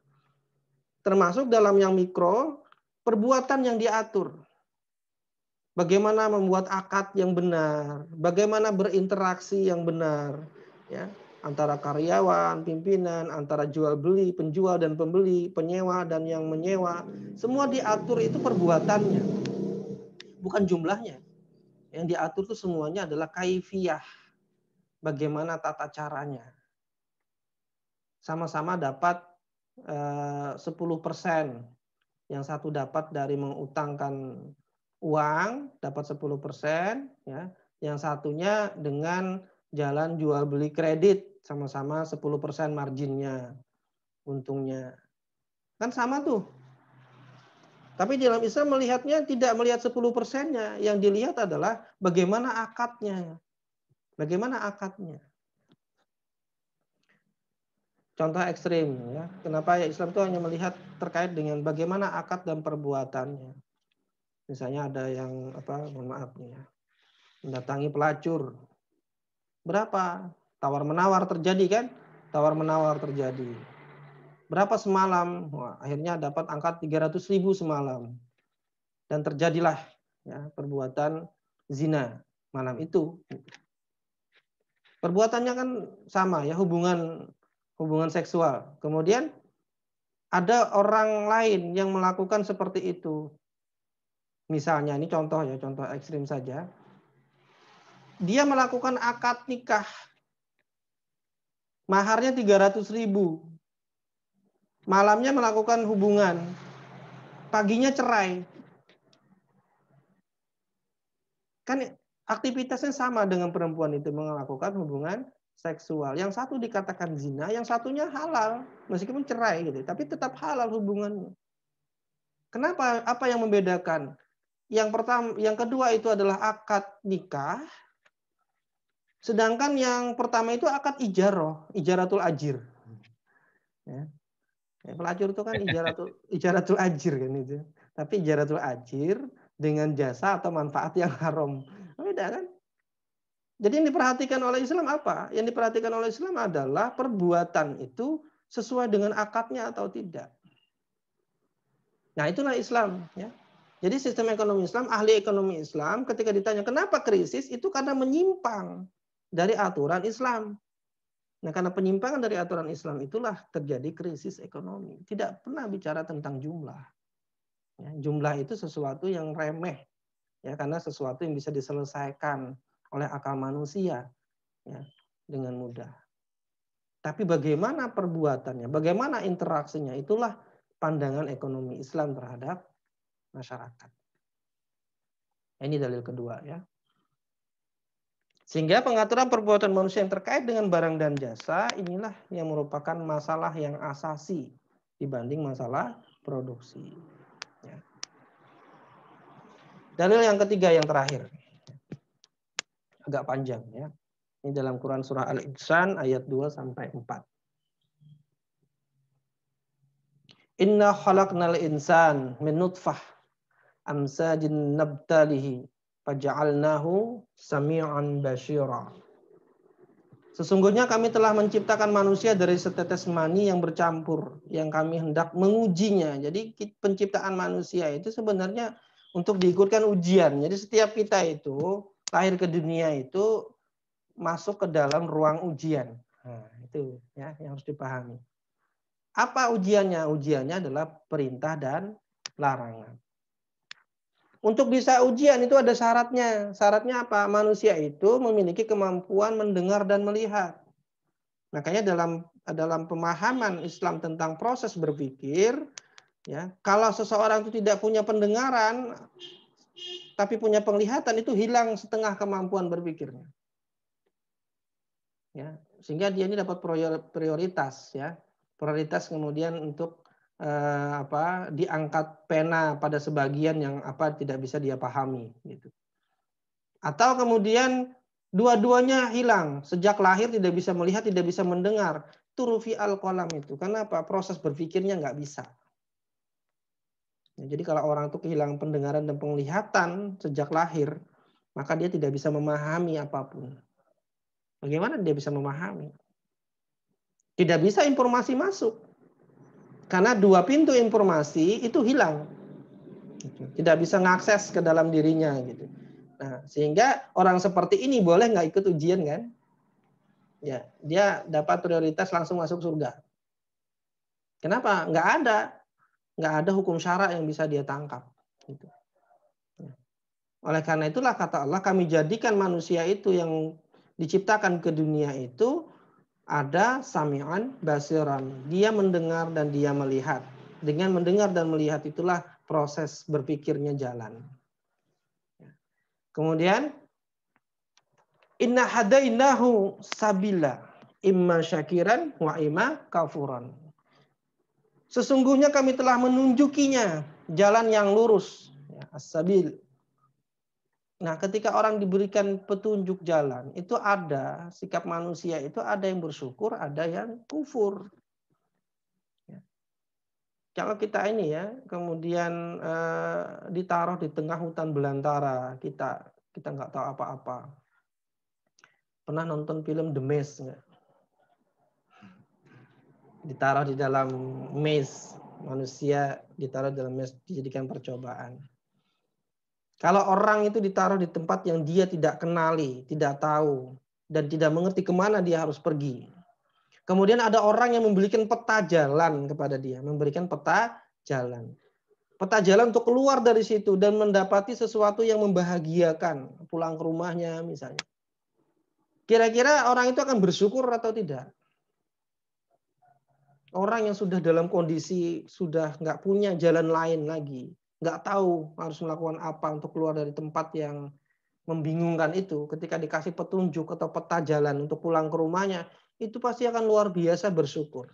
B: Termasuk dalam yang mikro, perbuatan yang diatur. Bagaimana membuat akad yang benar, bagaimana berinteraksi yang benar, ya, antara karyawan, pimpinan, antara jual beli, penjual dan pembeli, penyewa dan yang menyewa, semua diatur itu perbuatannya, bukan jumlahnya. Yang diatur itu semuanya adalah kaifiyah, bagaimana tata caranya. Sama-sama dapat 10%. Yang satu dapat dari mengutangkan uang, dapat 10%. Ya. Yang satunya dengan jalan jual beli kredit, sama-sama 10% marginnya, untungnya. Kan sama tuh. Tapi dalam Islam melihatnya tidak melihat 10%-nya. Yang dilihat adalah bagaimana akadnya. Bagaimana akadnya. contoh ekstrim ya. Kenapa ya Islam itu hanya melihat terkait dengan bagaimana akad dan perbuatannya. Misalnya ada yang mohon maaf nih ya, mendatangi pelacur. Berapa? Tawar-menawar terjadi kan? Tawar-menawar terjadi. Berapa semalam? Wah, akhirnya dapat angka 300.000 semalam. Dan terjadilah ya, perbuatan zina malam itu. Perbuatannya kan sama ya, hubungan seksual. Kemudian ada orang lain yang melakukan seperti itu. Misalnya ini contoh ya, contoh ekstrim saja. Dia melakukan akad nikah. Maharnya 300.000. Malamnya melakukan hubungan. Paginya cerai. Kan aktivitasnya sama dengan perempuan itu melakukan hubungan seksual. Yang satu dikatakan zina, yang satunya halal. Meskipun cerai gitu, tapi tetap halal hubungannya. Kenapa? Apa yang membedakan? Yang kedua itu adalah akad nikah. Sedangkan yang pertama itu akad ijaratul ajir. Ya. Pelacur itu kan ijaratul ajir kan itu. Tapi ijaratul ajir dengan jasa atau manfaat yang haram. Beda kan? Jadi yang diperhatikan oleh Islam apa? Yang diperhatikan oleh Islam adalah perbuatan itu sesuai dengan akadnya atau tidak. Nah, itulah Islam ya. Jadi sistem ekonomi Islam, ahli ekonomi Islam ketika ditanya kenapa krisis, itu karena menyimpang dari aturan Islam. Nah, karena penyimpangan dari aturan Islam itulah terjadi krisis ekonomi. Tidak pernah bicara tentang jumlah. Ya, jumlah itu sesuatu yang remeh, ya, karena sesuatu yang bisa diselesaikan oleh akal manusia ya, dengan mudah. Tapi bagaimana perbuatannya, bagaimana interaksinya, itulah pandangan ekonomi Islam terhadap masyarakat. Ini dalil kedua ya. Sehingga pengaturan perbuatan manusia yang terkait dengan barang dan jasa inilah yang merupakan masalah yang asasi dibanding masalah produksi. Ya. Dalil yang ketiga yang terakhir. Agak panjang ya. Ini dalam Quran surah Al-Insan ayat 2 sampai 4. Inna khalaqnal insan min nutfah amsajin nabtalihi faja'alnahu sami'an basyira. Sesungguhnya kami telah menciptakan manusia dari setetes mani yang bercampur, yang kami hendak mengujinya. Jadi penciptaan manusia itu sebenarnya untuk diikutkan ujian. Jadi setiap kita itu lahir ke dunia itu masuk ke dalam ruang ujian. Nah, itu ya yang harus dipahami. Apa ujiannya? Ujiannya adalah perintah dan larangan. Untuk bisa ujian itu ada syaratnya. Syaratnya apa? Manusia itu memiliki kemampuan mendengar dan melihat. Makanya dalam pemahaman Islam tentang proses berpikir, ya, kalau seseorang itu tidak punya pendengaran tapi punya penglihatan, itu hilang setengah kemampuan berpikirnya. Ya, sehingga dia ini dapat prioritas ya. Prioritas kemudian untuk diangkat pena pada sebagian yang tidak bisa dia pahami gitu. Atau kemudian dua-duanya hilang, sejak lahir tidak bisa melihat, tidak bisa mendengar. Turufi al-qalam itu. Kenapa? Proses berpikirnya nggak bisa. Ya, jadi kalau orang itu kehilangan pendengaran dan penglihatan sejak lahir, maka dia tidak bisa memahami apapun. Bagaimana dia bisa memahami? Tidak bisa informasi masuk. Karena dua pintu informasi itu hilang. Tidak bisa mengakses ke dalam dirinya gitu. Nah, sehingga orang seperti ini boleh nggak ikut ujian kan? Ya, dia dapat prioritas langsung masuk surga. Kenapa? Nggak ada hukum syara yang bisa dia tangkap. Gitu. Oleh karena itulah kata Allah, kami jadikan manusia itu yang diciptakan ke dunia itu ada sami'an basiran. Dia mendengar dan dia melihat. Dengan mendengar dan melihat itulah proses berpikirnya jalan. Kemudian inna hadainahu sabila imma syakiran wa imma kafuran. Sesungguhnya kami telah menunjukinya jalan yang lurus, ya, as-sabil. Nah, ketika orang diberikan petunjuk jalan, itu ada sikap manusia itu ada yang bersyukur, ada yang kufur. Kalau kita ini ya, kemudian ditaruh di tengah hutan belantara, kita nggak tahu apa-apa. Pernah nonton film The Maze nggak? Ditaruh di dalam maze, manusia ditaruh dalam maze, dijadikan percobaan. Kalau orang itu ditaruh di tempat yang dia tidak kenali, tidak tahu, dan tidak mengerti kemana dia harus pergi. Kemudian ada orang yang memberikan peta jalan kepada dia, memberikan peta jalan. Peta jalan untuk keluar dari situ dan mendapati sesuatu yang membahagiakan, pulang ke rumahnya misalnya. Kira-kira orang itu akan bersyukur atau tidak? Orang yang sudah dalam kondisi sudah nggak punya jalan lain lagi, nggak tahu harus melakukan apa untuk keluar dari tempat yang membingungkan itu, ketika dikasih petunjuk atau peta jalan untuk pulang ke rumahnya, itu pasti akan luar biasa bersyukur.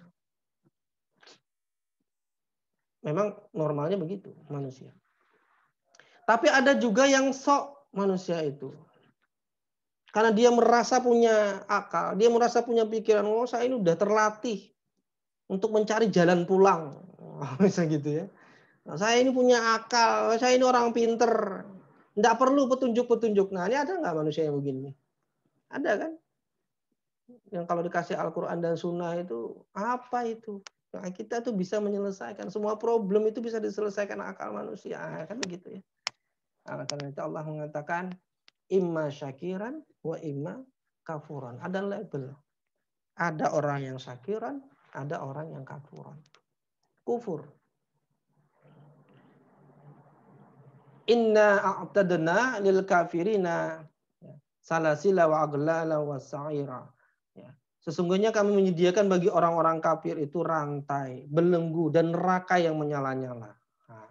B: Memang normalnya begitu manusia. Tapi ada juga yang sok manusia itu. Karena dia merasa punya akal, dia merasa punya pikiran, oh saya ini udah terlatih untuk mencari jalan pulang. Bisa gitu ya. Nah, saya ini punya akal, saya ini orang pinter. Nggak perlu petunjuk-petunjuk. Nah, ini ada nggak manusia yang begini? Ada kan? Yang kalau dikasih Al-Quran dan Sunnah itu, apa itu? Nah, kita tuh bisa menyelesaikan. Semua problem itu bisa diselesaikan akal manusia. Nah, kan begitu ya. Nah, karena itu Allah mengatakan, imma syakiran wa imma kafuran. Ada label. Ada orang yang syakiran, ada orang yang kafuran. Kufur. Inna a'tadna lil kafirina salasila wa aghlala wa sa'ira. Ya. Sesungguhnya kami menyediakan bagi orang-orang kafir itu rantai, belenggu, dan neraka yang menyala-nyala. Nah.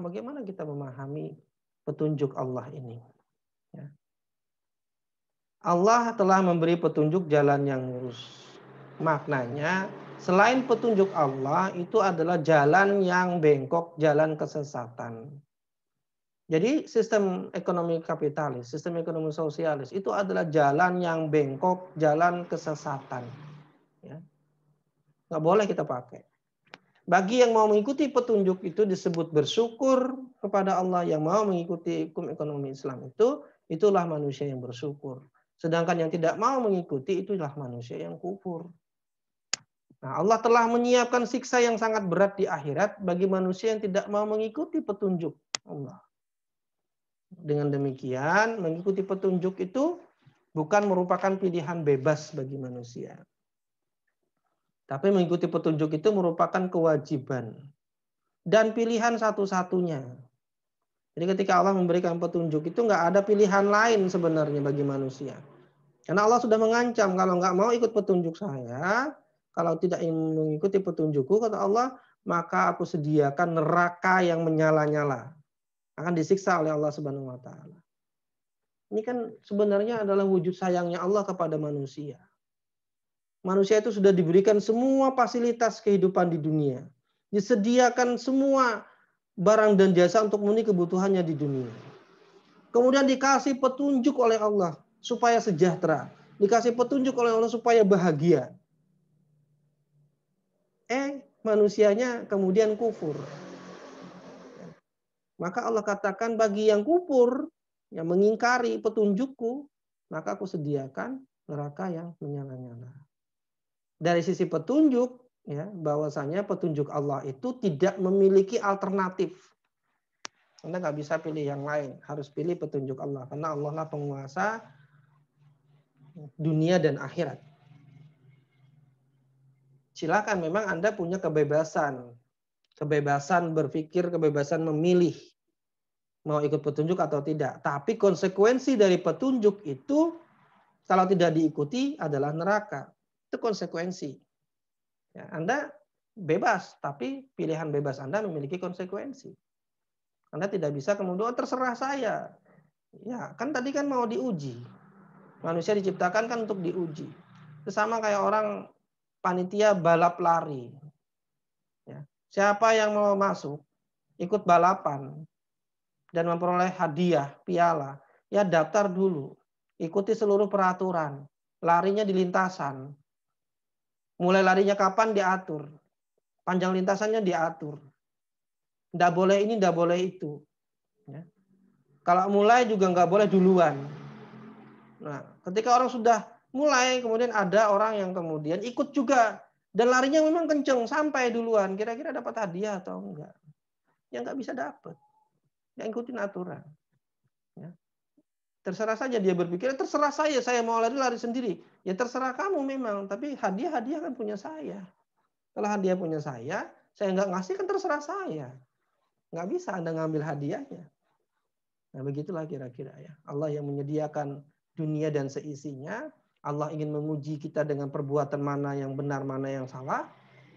B: Bagaimana kita memahami petunjuk Allah ini? Ya. Allah telah memberi petunjuk jalan yang lurus. Maknanya, selain petunjuk Allah, itu adalah jalan yang bengkok, jalan kesesatan. Jadi sistem ekonomi kapitalis, sistem ekonomi sosialis itu adalah jalan yang bengkok, jalan kesesatan. Ya. Nggak boleh kita pakai. Bagi yang mau mengikuti petunjuk itu disebut bersyukur kepada Allah, yang mau mengikuti hukum ekonomi Islam itu, itulah manusia yang bersyukur. Sedangkan yang tidak mau mengikuti itulah manusia yang kufur. Nah, Allah telah menyiapkan siksa yang sangat berat di akhirat bagi manusia yang tidak mau mengikuti petunjuk Allah. Dengan demikian, mengikuti petunjuk itu bukan merupakan pilihan bebas bagi manusia. Tapi mengikuti petunjuk itu merupakan kewajiban dan pilihan satu-satunya. Jadi ketika Allah memberikan petunjuk itu nggak ada pilihan lain sebenarnya bagi manusia. Karena Allah sudah mengancam, kalau nggak mau ikut petunjuk saya, kalau tidak mengikuti petunjukku, kata Allah, maka aku sediakan neraka yang menyala-nyala. Akan disiksa oleh Allah Subhanahu wa taala. Ini kan sebenarnya adalah wujud sayangnya Allah kepada manusia. Manusia itu sudah diberikan semua fasilitas kehidupan di dunia. Disediakan semua barang dan jasa untuk memenuhi kebutuhannya di dunia. Kemudian dikasih petunjuk oleh Allah supaya sejahtera. Dikasih petunjuk oleh Allah supaya bahagia. Manusianya kemudian kufur. Maka Allah katakan bagi yang kufur, yang mengingkari petunjukku, maka aku sediakan neraka yang menyala-nyala. Dari sisi petunjuk, ya, bahwasanya petunjuk Allah itu tidak memiliki alternatif. Anda nggak bisa pilih yang lain, harus pilih petunjuk Allah. Karena Allah lah penguasa dunia dan akhirat. Silakan, memang Anda punya kebebasan. Kebebasan berpikir, kebebasan memilih. Mau ikut petunjuk atau tidak. Tapi konsekuensi dari petunjuk itu, kalau tidak diikuti adalah neraka. Itu konsekuensi. Ya, Anda bebas, tapi pilihan bebas Anda memiliki konsekuensi. Anda tidak bisa kemudian terserah saya. Ya, kan tadi kan mau diuji. Manusia diciptakan kan untuk diuji. Itu sama kayak orang panitia balap lari. Ya. Siapa yang mau masuk, ikut balapan, dan memperoleh hadiah, piala, ya daftar dulu. Ikuti seluruh peraturan. Larinya di lintasan. Mulai larinya kapan diatur. Panjang lintasannya diatur. Nggak boleh ini, nggak boleh itu. Ya. Kalau mulai juga nggak boleh duluan. Nah, ketika orang sudah mulai, kemudian ada orang yang kemudian ikut juga. Dan larinya memang kenceng, sampai duluan. Kira-kira dapat hadiah atau enggak? Ya nggak bisa dapat. Ya ikutin aturan. Ya. Terserah saja dia berpikir, terserah saya mau lari sendiri. Ya terserah kamu memang, tapi hadiah kan punya saya. Kalau hadiah punya saya nggak ngasih kan terserah saya. Nggak bisa Anda ngambil hadiahnya. Nah begitulah kira-kira ya. Allah yang menyediakan dunia dan seisinya. Allah ingin menguji kita dengan perbuatan mana yang benar, mana yang salah.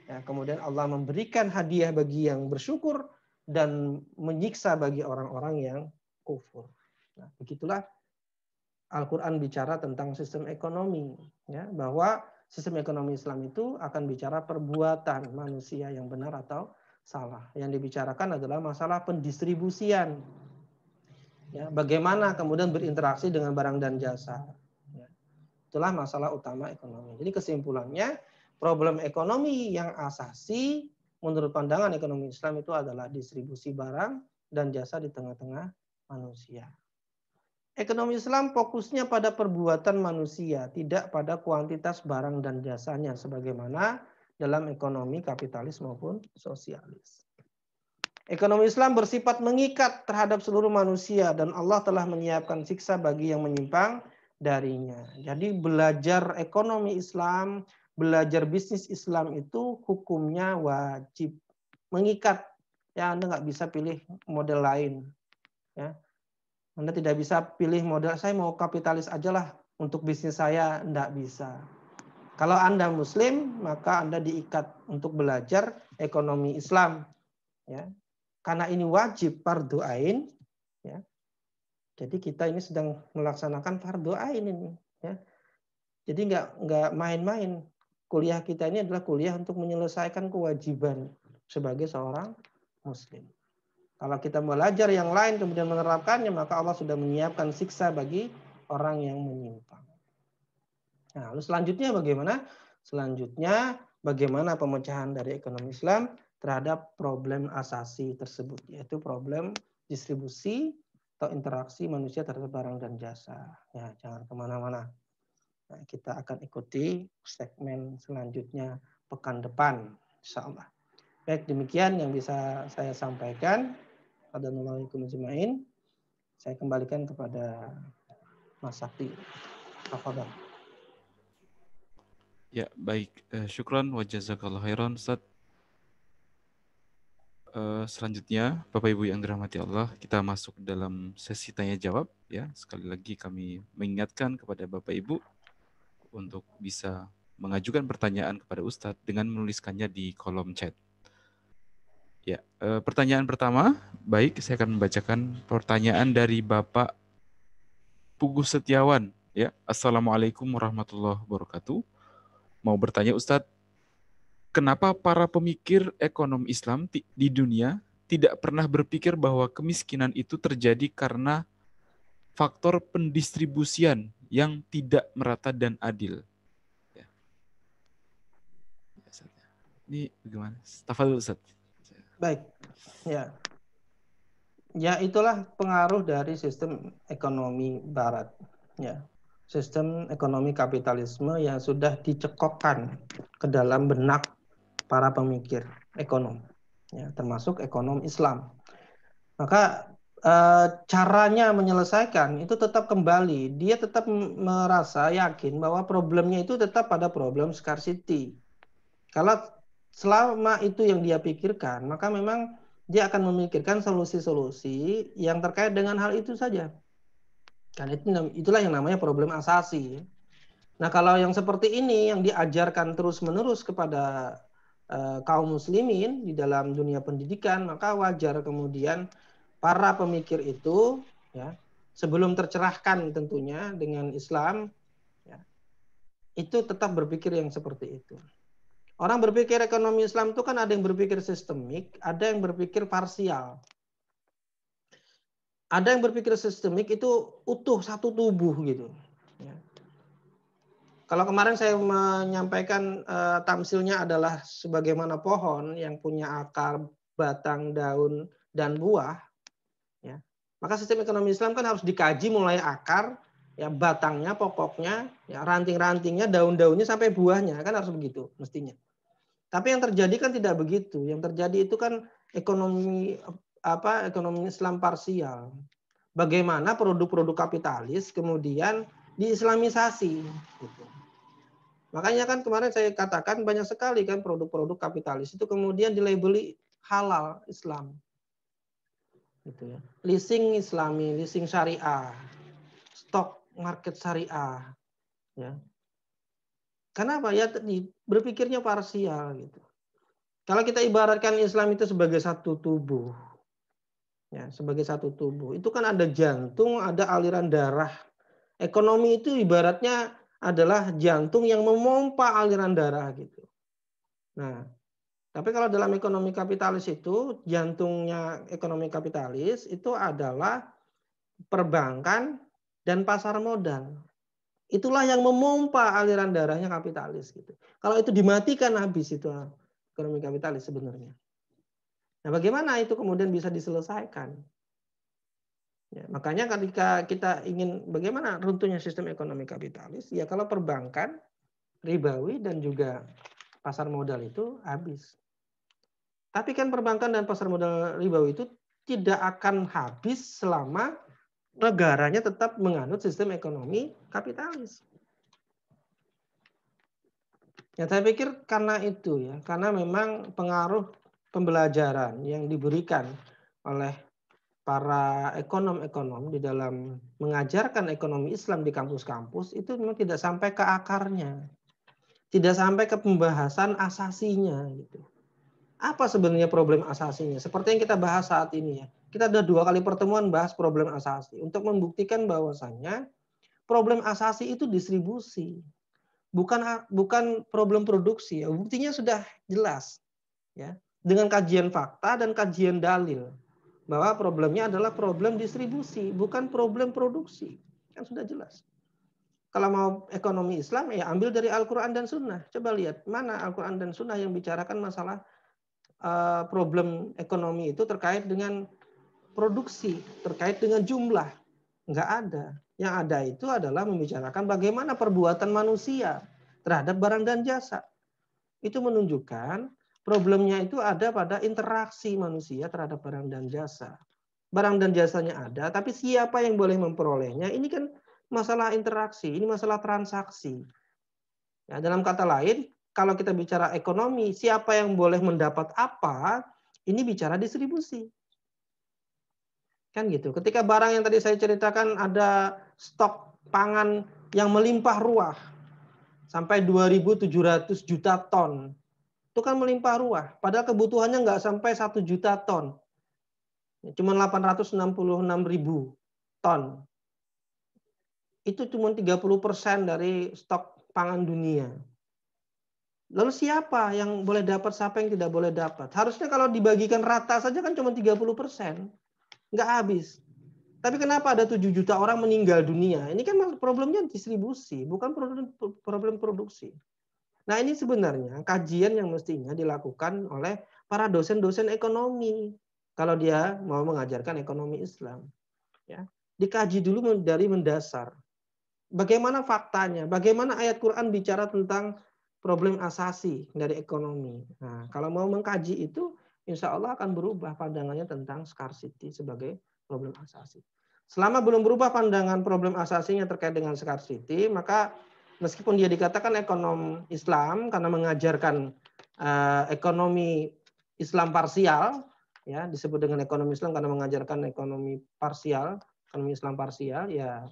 B: Ya, kemudian Allah memberikan hadiah bagi yang bersyukur dan menyiksa bagi orang-orang yang kufur. Nah, begitulah Al-Quran bicara tentang sistem ekonomi, ya, bahwa sistem ekonomi Islam itu akan bicara perbuatan manusia yang benar atau salah. Yang dibicarakan adalah masalah pendistribusian, ya, bagaimana kemudian berinteraksi dengan barang dan jasa. Ya, itulah masalah utama ekonomi. Jadi kesimpulannya, problem ekonomi yang asasi menurut pandangan ekonomi Islam itu adalah distribusi barang dan jasa di tengah-tengah manusia. Ekonomi Islam fokusnya pada perbuatan manusia, tidak pada kuantitas barang dan jasanya, sebagaimana dalam ekonomi kapitalis maupun sosialis. Ekonomi Islam bersifat mengikat terhadap seluruh manusia, dan Allah telah menyiapkan siksa bagi yang menyimpang darinya. Jadi belajar ekonomi Islam, belajar bisnis Islam itu hukumnya wajib. Mengikat, ya Anda nggak bisa pilih model lain. Ya. Anda tidak bisa pilih model, saya mau kapitalis aja lah untuk bisnis saya, enggak bisa. Kalau Anda Muslim, maka Anda diikat untuk belajar ekonomi Islam. Ya. Karena ini wajib fardu ain. Ya. Jadi kita ini sedang melaksanakan fardu ain ini. Ya. Jadi nggak main-main. Kuliah kita ini adalah kuliah untuk menyelesaikan kewajiban sebagai seorang Muslim. Kalau kita belajar yang lain kemudian menerapkannya, maka Allah sudah menyiapkan siksa bagi orang yang menyimpang. Nah, lalu selanjutnya bagaimana? Selanjutnya bagaimana pemecahan dari ekonomi Islam terhadap problem asasi tersebut, yaitu problem distribusi atau interaksi manusia terhadap barang dan jasa. Ya, jangan kemana-mana. Nah, kita akan ikuti segmen selanjutnya pekan depan, insya Allah. Baik, demikian yang bisa saya sampaikan. Assalamualaikum warahmatullahi wabarakatuh. Saya kembalikan kepada Mas Sakti. Tafadhol.
A: Ya, baik. Syukran wa jazakallahu khairan, Ustaz. Selanjutnya, Bapak Ibu yang dirahmati Allah, kita masuk dalam sesi tanya jawab. Ya, sekali lagi kami mengingatkan kepada Bapak Ibu untuk bisa mengajukan pertanyaan kepada Ustadz dengan menuliskannya di kolom chat. Ya, pertanyaan pertama, baik, saya akan membacakan pertanyaan dari Bapak Pugu Setiawan. Ya, Assalamualaikum warahmatullahi wabarakatuh. Mau bertanya Ustadz, kenapa para pemikir ekonomi Islam di dunia tidak pernah berpikir bahwa kemiskinan itu terjadi karena faktor pendistribusian yang tidak merata dan adil? Ya. Ini bagaimana? Tafadhol Ustaz.
B: Baik. Ya. Ya, itulah pengaruh dari sistem ekonomi barat. Ya. Sistem ekonomi kapitalisme yang sudah dicekokkan ke dalam benak para pemikir ekonom. Ya, termasuk ekonom Islam. Maka caranya menyelesaikan itu tetap kembali. Dia tetap merasa yakin bahwa problemnya itu tetap pada problem scarcity. Kalau selama itu yang dia pikirkan, maka memang dia akan memikirkan solusi-solusi yang terkait dengan hal itu saja. Dan itulah yang namanya problem asasi. Nah, kalau yang seperti ini yang diajarkan terus-menerus kepada kaum muslimin di dalam dunia pendidikan, maka wajar kemudian para pemikir itu, ya, sebelum tercerahkan tentunya dengan Islam, ya, itu tetap berpikir yang seperti itu. Orang berpikir ekonomi Islam itu kan ada yang berpikir sistemik, ada yang berpikir parsial. Ada yang berpikir sistemik itu utuh satu tubuh gitu. Ya. Kalau kemarin saya menyampaikan tamsilnya adalah sebagaimana pohon yang punya akar, batang, daun, dan buah, ya. Maka sistem ekonomi Islam kan harus dikaji mulai akar, ya, batangnya, pokoknya, ya, ranting-rantingnya, daun-daunnya sampai buahnya, kan harus begitu mestinya. Tapi yang terjadi kan tidak begitu. Yang terjadi itu kan ekonomi Islam parsial. Bagaimana produk-produk kapitalis kemudian diislamisasi, gitu. Makanya kan kemarin saya katakan banyak sekali kan produk-produk kapitalis itu kemudian dilabeli halal Islam. Gitu ya. Leasing Islami, leasing syariah, stok market syariah, ya. Kenapa? Ya berpikirnya parsial gitu. Kalau kita ibaratkan Islam itu sebagai satu tubuh, ya, sebagai satu tubuh, itu kan ada jantung, ada aliran darah. Ekonomi itu ibaratnya adalah jantung yang memompa aliran darah gitu. Nah, tapi kalau dalam ekonomi kapitalis itu, jantungnya ekonomi kapitalis itu adalah perbankan dan pasar modal. Itulah yang memompa aliran darahnya kapitalis gitu. Kalau itu dimatikan habis itu ekonomi kapitalis sebenarnya. Nah, bagaimana itu kemudian bisa diselesaikan? Ya, makanya ketika kita ingin bagaimana runtuhnya sistem ekonomi kapitalis, ya kalau perbankan, ribawi dan juga pasar modal itu habis. Tapi kan perbankan dan pasar modal ribawi itu tidak akan habis selama negaranya tetap menganut sistem ekonomi kapitalis. Ya, saya pikir karena itu ya, karena memang pengaruh pembelajaran yang diberikan oleh para ekonom-ekonom di dalam mengajarkan ekonomi Islam di kampus-kampus itu memang tidak sampai ke akarnya, tidak sampai ke pembahasan asasinya gitu. Apa sebenarnya problem asasinya? Seperti yang kita bahas saat ini ya. Kita ada 2 kali pertemuan bahas problem asasi untuk membuktikan bahwasannya problem asasi itu distribusi, bukan problem produksi ya. Buktinya sudah jelas ya dengan kajian fakta dan kajian dalil bahwa problemnya adalah problem distribusi, bukan problem produksi. Kan sudah jelas. Kalau mau ekonomi Islam, ya ambil dari Al-Quran dan Sunnah. Coba lihat, mana Al-Quran dan Sunnah yang bicarakan masalah problem ekonomi itu terkait dengan produksi, terkait dengan jumlah. Nggak ada. Yang ada itu adalah membicarakan bagaimana perbuatan manusia terhadap barang dan jasa. Itu menunjukkan problemnya itu ada pada interaksi manusia terhadap barang dan jasa. Barang dan jasanya ada, tapi siapa yang boleh memperolehnya? Ini kan masalah interaksi, ini masalah transaksi. Ya, dalam kata lain, kalau kita bicara ekonomi, siapa yang boleh mendapat apa? Ini bicara distribusi. Kan gitu. Ketika barang yang tadi saya ceritakan ada stok pangan yang melimpah ruah sampai 2.700 juta ton. Itu kan melimpah ruah. Padahal kebutuhannya nggak sampai 1 juta ton. Cuma 866.000 ton. Itu cuma 30% dari stok pangan dunia. Lalu siapa yang boleh dapat, siapa yang tidak boleh dapat? Harusnya kalau dibagikan rata saja kan cuma 30%. Nggak habis. Tapi kenapa ada 7 juta orang meninggal dunia? Ini kan problemnya distribusi, bukan problem produksi. Nah, ini sebenarnya kajian yang mestinya dilakukan oleh para dosen-dosen ekonomi kalau dia mau mengajarkan ekonomi Islam. Ya, dikaji dulu dari mendasar. Bagaimana faktanya? Bagaimana ayat Quran bicara tentang problem asasi dari ekonomi? Nah, kalau mau mengkaji itu, insya Allah akan berubah pandangannya tentang scarcity sebagai problem asasi. Selama belum berubah pandangan problem asasinya terkait dengan scarcity, maka meskipun dia dikatakan ekonom Islam karena mengajarkan ekonomi Islam parsial, ya disebut dengan ekonomi Islam karena mengajarkan ekonomi parsial, ekonomi Islam parsial, ya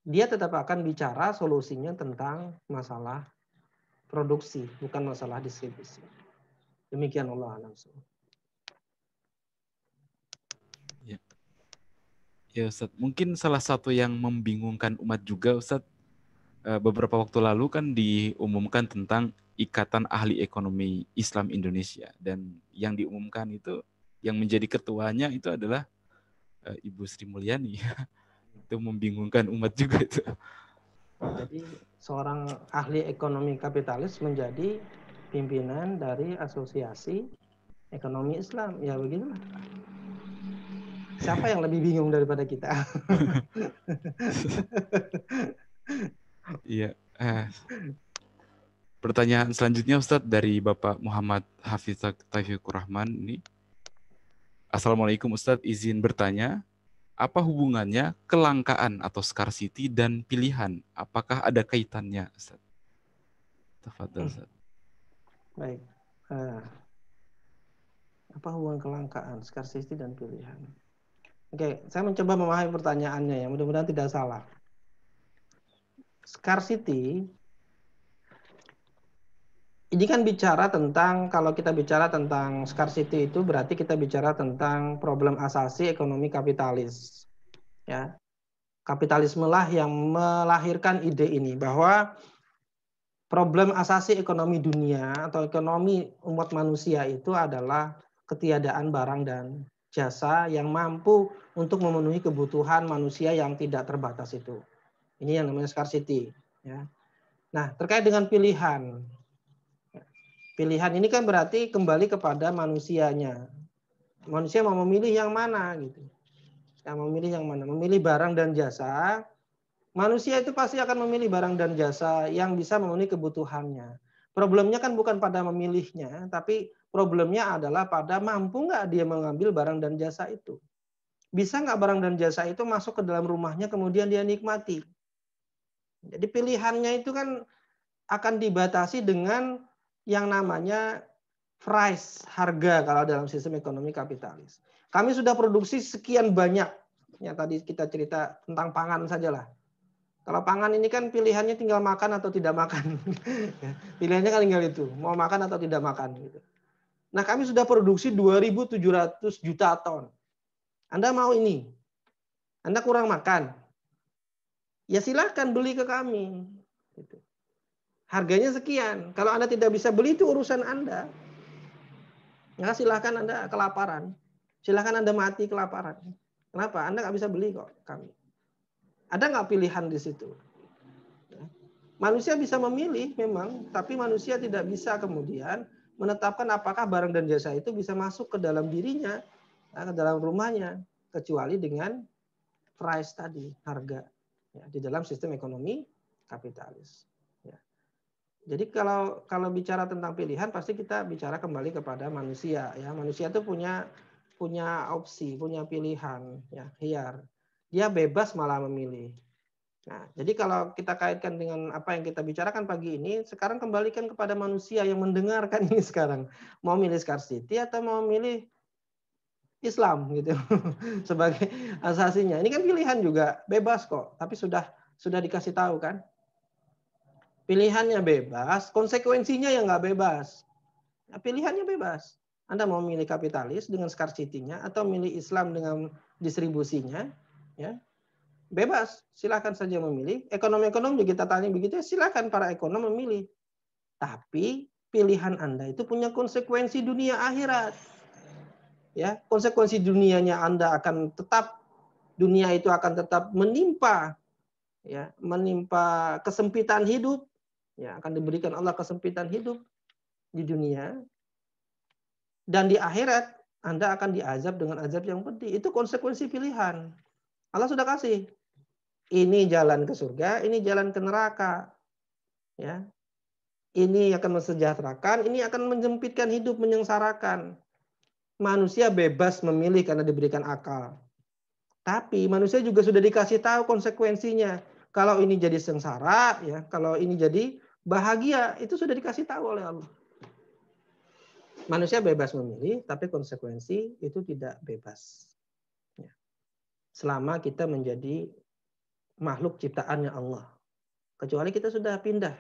B: dia tetap akan bicara solusinya tentang masalah produksi, bukan masalah distribusi. Demikian Allah a'lam.
A: Ya. Ya Ustadz, mungkin salah satu yang membingungkan umat juga Ustadz, beberapa waktu lalu kan diumumkan tentang Ikatan Ahli Ekonomi Islam Indonesia. Dan yang diumumkan itu, yang menjadi ketuanya itu adalah Ibu Sri Mulyani. Itu membingungkan umat juga itu.
B: Jadi seorang ahli ekonomi kapitalis menjadi pimpinan dari asosiasi ekonomi Islam. Ya begitulah. Siapa yang lebih bingung daripada kita?
A: Iya. Pertanyaan selanjutnya Ustadz dari Bapak Muhammad Hafiz Taufikur Rahman ini. Assalamualaikum Ustadz, izin bertanya, apa hubungannya kelangkaan atau scarcity dan pilihan? Apakah ada kaitannya, Ustadz? Tafadhol, Ustadz.
B: Baik. Apa hubungan kelangkaan, scarcity dan pilihan? Oke, saya mencoba memahami pertanyaannya ya, mudah-mudahan tidak salah. Scarcity ini kan bicara tentang, kalau kita bicara tentang scarcity itu berarti kita bicara tentang problem asasi ekonomi kapitalis. Ya. Kapitalisme lah yang melahirkan ide ini bahwa problem asasi ekonomi dunia atau ekonomi umat manusia itu adalah ketiadaan barang dan jasa yang mampu untuk memenuhi kebutuhan manusia yang tidak terbatas itu. Ini yang namanya scarcity. Ya. Nah, terkait dengan pilihan. Pilihan ini kan berarti kembali kepada manusianya. Manusia mau memilih yang mana gitu. Yang memilih yang mana? Memilih barang dan jasa. Manusia itu pasti akan memilih barang dan jasa yang bisa memenuhi kebutuhannya. Problemnya kan bukan pada memilihnya, tapi problemnya adalah pada mampu nggak dia mengambil barang dan jasa itu. Bisa nggak barang dan jasa itu masuk ke dalam rumahnya kemudian dia nikmati. Jadi pilihannya itu kan akan dibatasi dengan yang namanya price, harga kalau dalam sistem ekonomi kapitalis. Kami sudah produksi sekian banyak. Ya tadi kita cerita tentang pangan sajalah. Kalau pangan ini kan pilihannya tinggal makan atau tidak makan. Pilihannya kan tinggal itu, mau makan atau tidak makan gitu. Nah, kami sudah produksi 2.700 juta ton. Anda mau ini? Anda kurang makan? Ya silahkan beli ke kami. Gitu. Harganya sekian. Kalau Anda tidak bisa beli itu urusan Anda. Ya silahkan Anda kelaparan. Silahkan Anda mati kelaparan. Kenapa? Anda nggak bisa beli kok kami. Ada nggak pilihan di situ? Manusia bisa memilih memang, tapi manusia tidak bisa kemudian menetapkan apakah barang dan jasa itu bisa masuk ke dalam dirinya, ke dalam rumahnya, kecuali dengan price tadi, harga, ya, di dalam sistem ekonomi kapitalis. Ya. Jadi kalau bicara tentang pilihan, pasti kita bicara kembali kepada manusia. Ya, manusia itu punya opsi, punya pilihan, ya, khiyar. Dia bebas malah memilih. Nah, jadi kalau kita kaitkan dengan apa yang kita bicarakan pagi ini, sekarang kembalikan kepada manusia yang mendengarkan ini sekarang. Mau milih scarcity atau mau milih Islam gitu sebagai asasinya. Ini kan pilihan juga bebas kok, tapi sudah dikasih tahu kan. Pilihannya bebas, konsekuensinya yang nggak bebas. Nah, pilihannya bebas. Anda mau milih kapitalis dengan scarcity-nya atau milih Islam dengan distribusinya, ya. Bebas, silakan saja memilih. Ekonom-ekonom juga kita tanya begitu, ya silakan para ekonom memilih. Tapi pilihan Anda itu punya konsekuensi dunia akhirat. Ya, konsekuensi dunianya Anda akan tetap, dunia itu akan tetap menimpa, ya, menimpa kesempitan hidup. Ya, akan diberikan Allah kesempitan hidup di dunia. Dan di akhirat Anda akan diazab dengan azab yang pedih. Itu konsekuensi pilihan. Allah sudah kasih. Ini jalan ke surga, ini jalan ke neraka. Ya. Ini akan mensejahterakan, ini akan menyempitkan hidup, menyengsarakan. Manusia bebas memilih karena diberikan akal. Tapi manusia juga sudah dikasih tahu konsekuensinya. Kalau ini jadi sengsara, ya, kalau ini jadi bahagia, itu sudah dikasih tahu oleh Allah. Manusia bebas memilih, tapi konsekuensi itu tidak bebas. Ya. Selama kita menjadi makhluk ciptaannya Allah. Kecuali kita sudah pindah.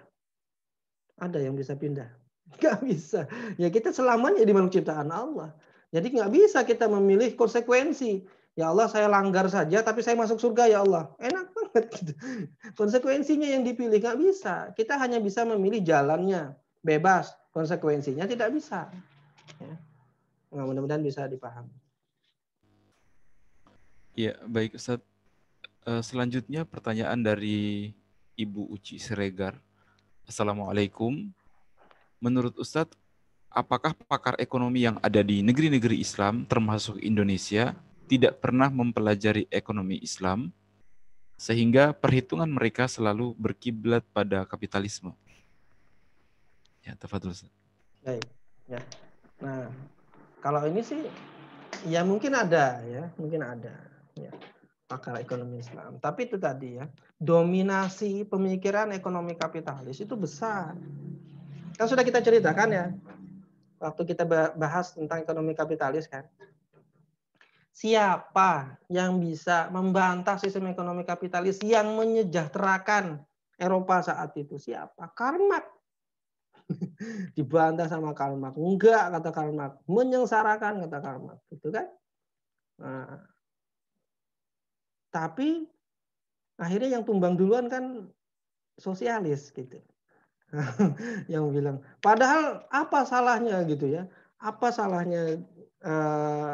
B: Ada yang bisa pindah? Nggak bisa. Ya kita selamanya di makhluk ciptaan Allah. Jadi nggak bisa kita memilih konsekuensi. Ya Allah saya langgar saja tapi saya masuk surga ya Allah. Enak banget gitu. Konsekuensinya yang dipilih nggak bisa. Kita hanya bisa memilih jalannya. Bebas. Konsekuensinya tidak bisa. Ya. Nah, mudah-mudahan bisa dipahami.
A: Ya, baik Ustadz. Selanjutnya pertanyaan dari Ibu Uci Siregar. Assalamualaikum. Menurut Ustadz, apakah pakar ekonomi yang ada di negeri-negeri Islam, termasuk Indonesia, tidak pernah mempelajari ekonomi Islam, sehingga perhitungan mereka selalu berkiblat pada kapitalisme? Ya, tafadhol Ustaz.
B: Baik. Ya. Nah, kalau ini sih ya mungkin ada ya, mungkin ada ya, pakar ekonomi Islam. Tapi itu tadi ya, dominasi pemikiran ekonomi kapitalis itu besar. Kan sudah kita ceritakan ya, waktu kita bahas tentang ekonomi kapitalis kan. Siapa yang bisa membantah sistem ekonomi kapitalis yang menyejahterakan Eropa saat itu? Siapa? Karl Marx. Dibantah sama Karl Marx. Enggak, kata Karl Marx. Menyengsarakan, kata Karl Marx. Gitu kan? Nah, tapi akhirnya yang tumbang duluan kan sosialis gitu. Yang bilang, padahal apa salahnya gitu ya? Apa salahnya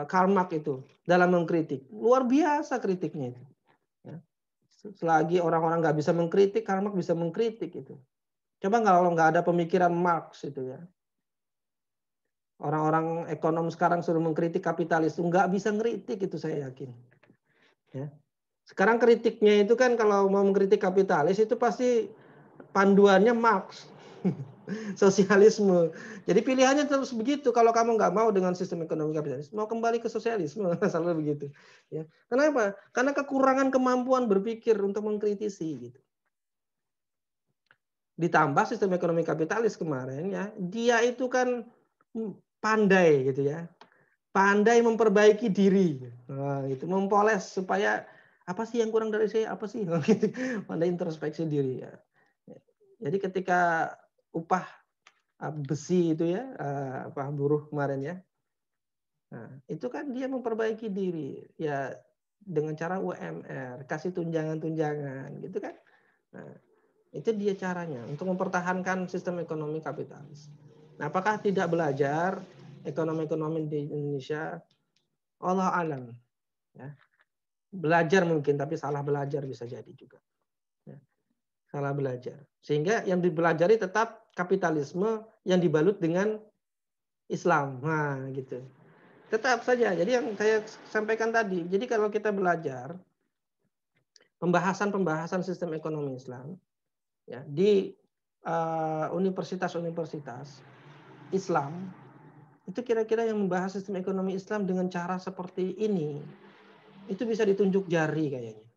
B: Karl Marx itu dalam mengkritik? Luar biasa kritiknya itu. Ya. Selagi orang-orang nggak bisa mengkritik, Karl Marx bisa mengkritik itu. Coba kalau nggak ada pemikiran Marx itu ya. Orang-orang ekonom sekarang suruh mengkritik kapitalis, nggak bisa ngeritik itu saya yakin. Ya. Sekarang kritiknya itu kan kalau mau mengkritik kapitalis itu pasti panduannya Marx. Sosialisme. Jadi pilihannya terus begitu. Kalau kamu nggak mau dengan sistem ekonomi kapitalis, mau kembali ke sosialisme, selalu begitu. Ya. Kenapa? Karena kekurangan kemampuan berpikir untuk mengkritisi. Gitu. Ditambah sistem ekonomi kapitalis kemarin, ya, dia itu kan pandai gitu ya, pandai memperbaiki diri, nah, itu mempoles supaya apa sih yang kurang dari saya, apa sih, pandai introspeksi diri. Ya. Jadi ketika upah besi itu ya, buruh kemarin ya, nah, itu kan dia memperbaiki diri ya dengan cara UMR, kasih tunjangan-tunjangan gitu kan. Nah, itu dia caranya untuk mempertahankan sistem ekonomi kapitalis. Nah, apakah tidak belajar ekonomi-ekonomi di Indonesia? Allah alam. Ya. Belajar mungkin, tapi salah belajar bisa jadi juga. Ya. Salah belajar. Sehingga yang dipelajari tetap kapitalisme yang dibalut dengan Islam. Nah, gitu. Tetap saja. Jadi yang saya sampaikan tadi. Jadi kalau kita belajar pembahasan sistem ekonomi Islam ya, di universitas-universitas Islam, itu kira-kira yang membahas sistem ekonomi Islam dengan cara seperti ini, itu bisa ditunjuk jari kayaknya.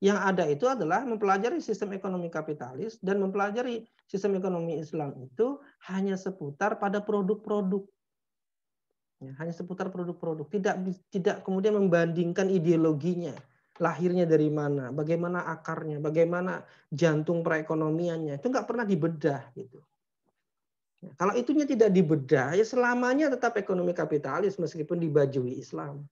B: Yang ada itu adalah mempelajari sistem ekonomi kapitalis dan mempelajari sistem ekonomi Islam itu hanya seputar pada produk-produk. Ya, hanya seputar produk-produk. Tidak kemudian membandingkan ideologinya. Lahirnya dari mana, bagaimana akarnya, bagaimana jantung perekonomiannya. Itu nggak pernah dibedah gitu. Ya, kalau itunya tidak dibedah, ya selamanya tetap ekonomi kapitalis meskipun dibajui Islam.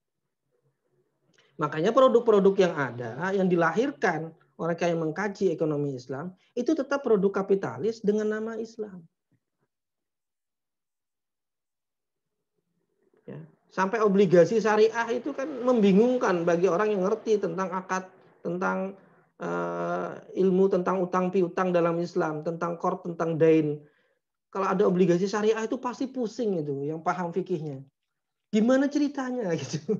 B: Makanya produk-produk yang ada, yang dilahirkan oleh yang mengkaji ekonomi Islam, itu tetap produk kapitalis dengan nama Islam. Ya. Sampai obligasi syariah itu kan membingungkan bagi orang yang ngerti tentang akad, tentang ilmu tentang utang piutang dalam Islam, tentang qard, tentang dain. Kalau ada obligasi syariah itu pasti pusing itu, yang paham fikihnya. Gimana ceritanya gitu?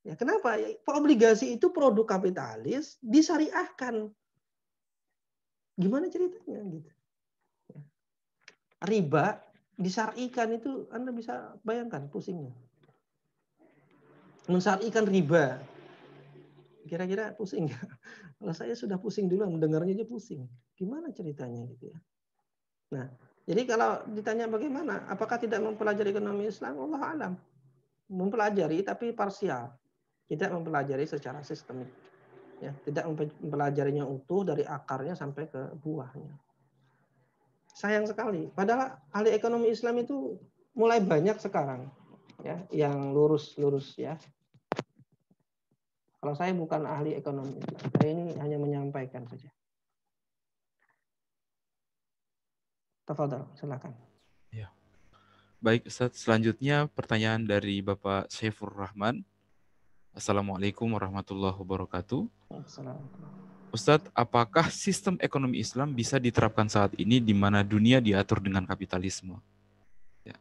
B: Ya, kenapa? Ya, obligasi itu produk kapitalis disyariahkan. Gimana ceritanya gitu? Ya. Riba disyarikan itu Anda bisa bayangkan pusingnya. Mensyarikan riba. Kira-kira pusing nggak? Kalau saya sudah pusing dulu mendengarnya aja pusing. Gimana ceritanya gitu ya? Nah, jadi kalau ditanya bagaimana, apakah tidak mempelajari ekonomi Islam? Allah alam. Mempelajari tapi parsial. Tidak mempelajari secara sistemik. Ya, tidak mempelajarinya utuh dari akarnya sampai ke buahnya. Sayang sekali. Padahal ahli ekonomi Islam itu mulai banyak sekarang, ya, yang lurus-lurus ya. Kalau saya bukan ahli ekonomi, saya ini hanya menyampaikan saja. Tafadhol, silakan.
A: Ya. Baik Ustaz, selanjutnya pertanyaan dari Bapak Saifur Rahman. Assalamualaikum warahmatullahi wabarakatuh.
B: Assalamualaikum.
A: Ustadz, apakah sistem ekonomi Islam bisa diterapkan saat ini di mana dunia diatur dengan kapitalisme? Ya,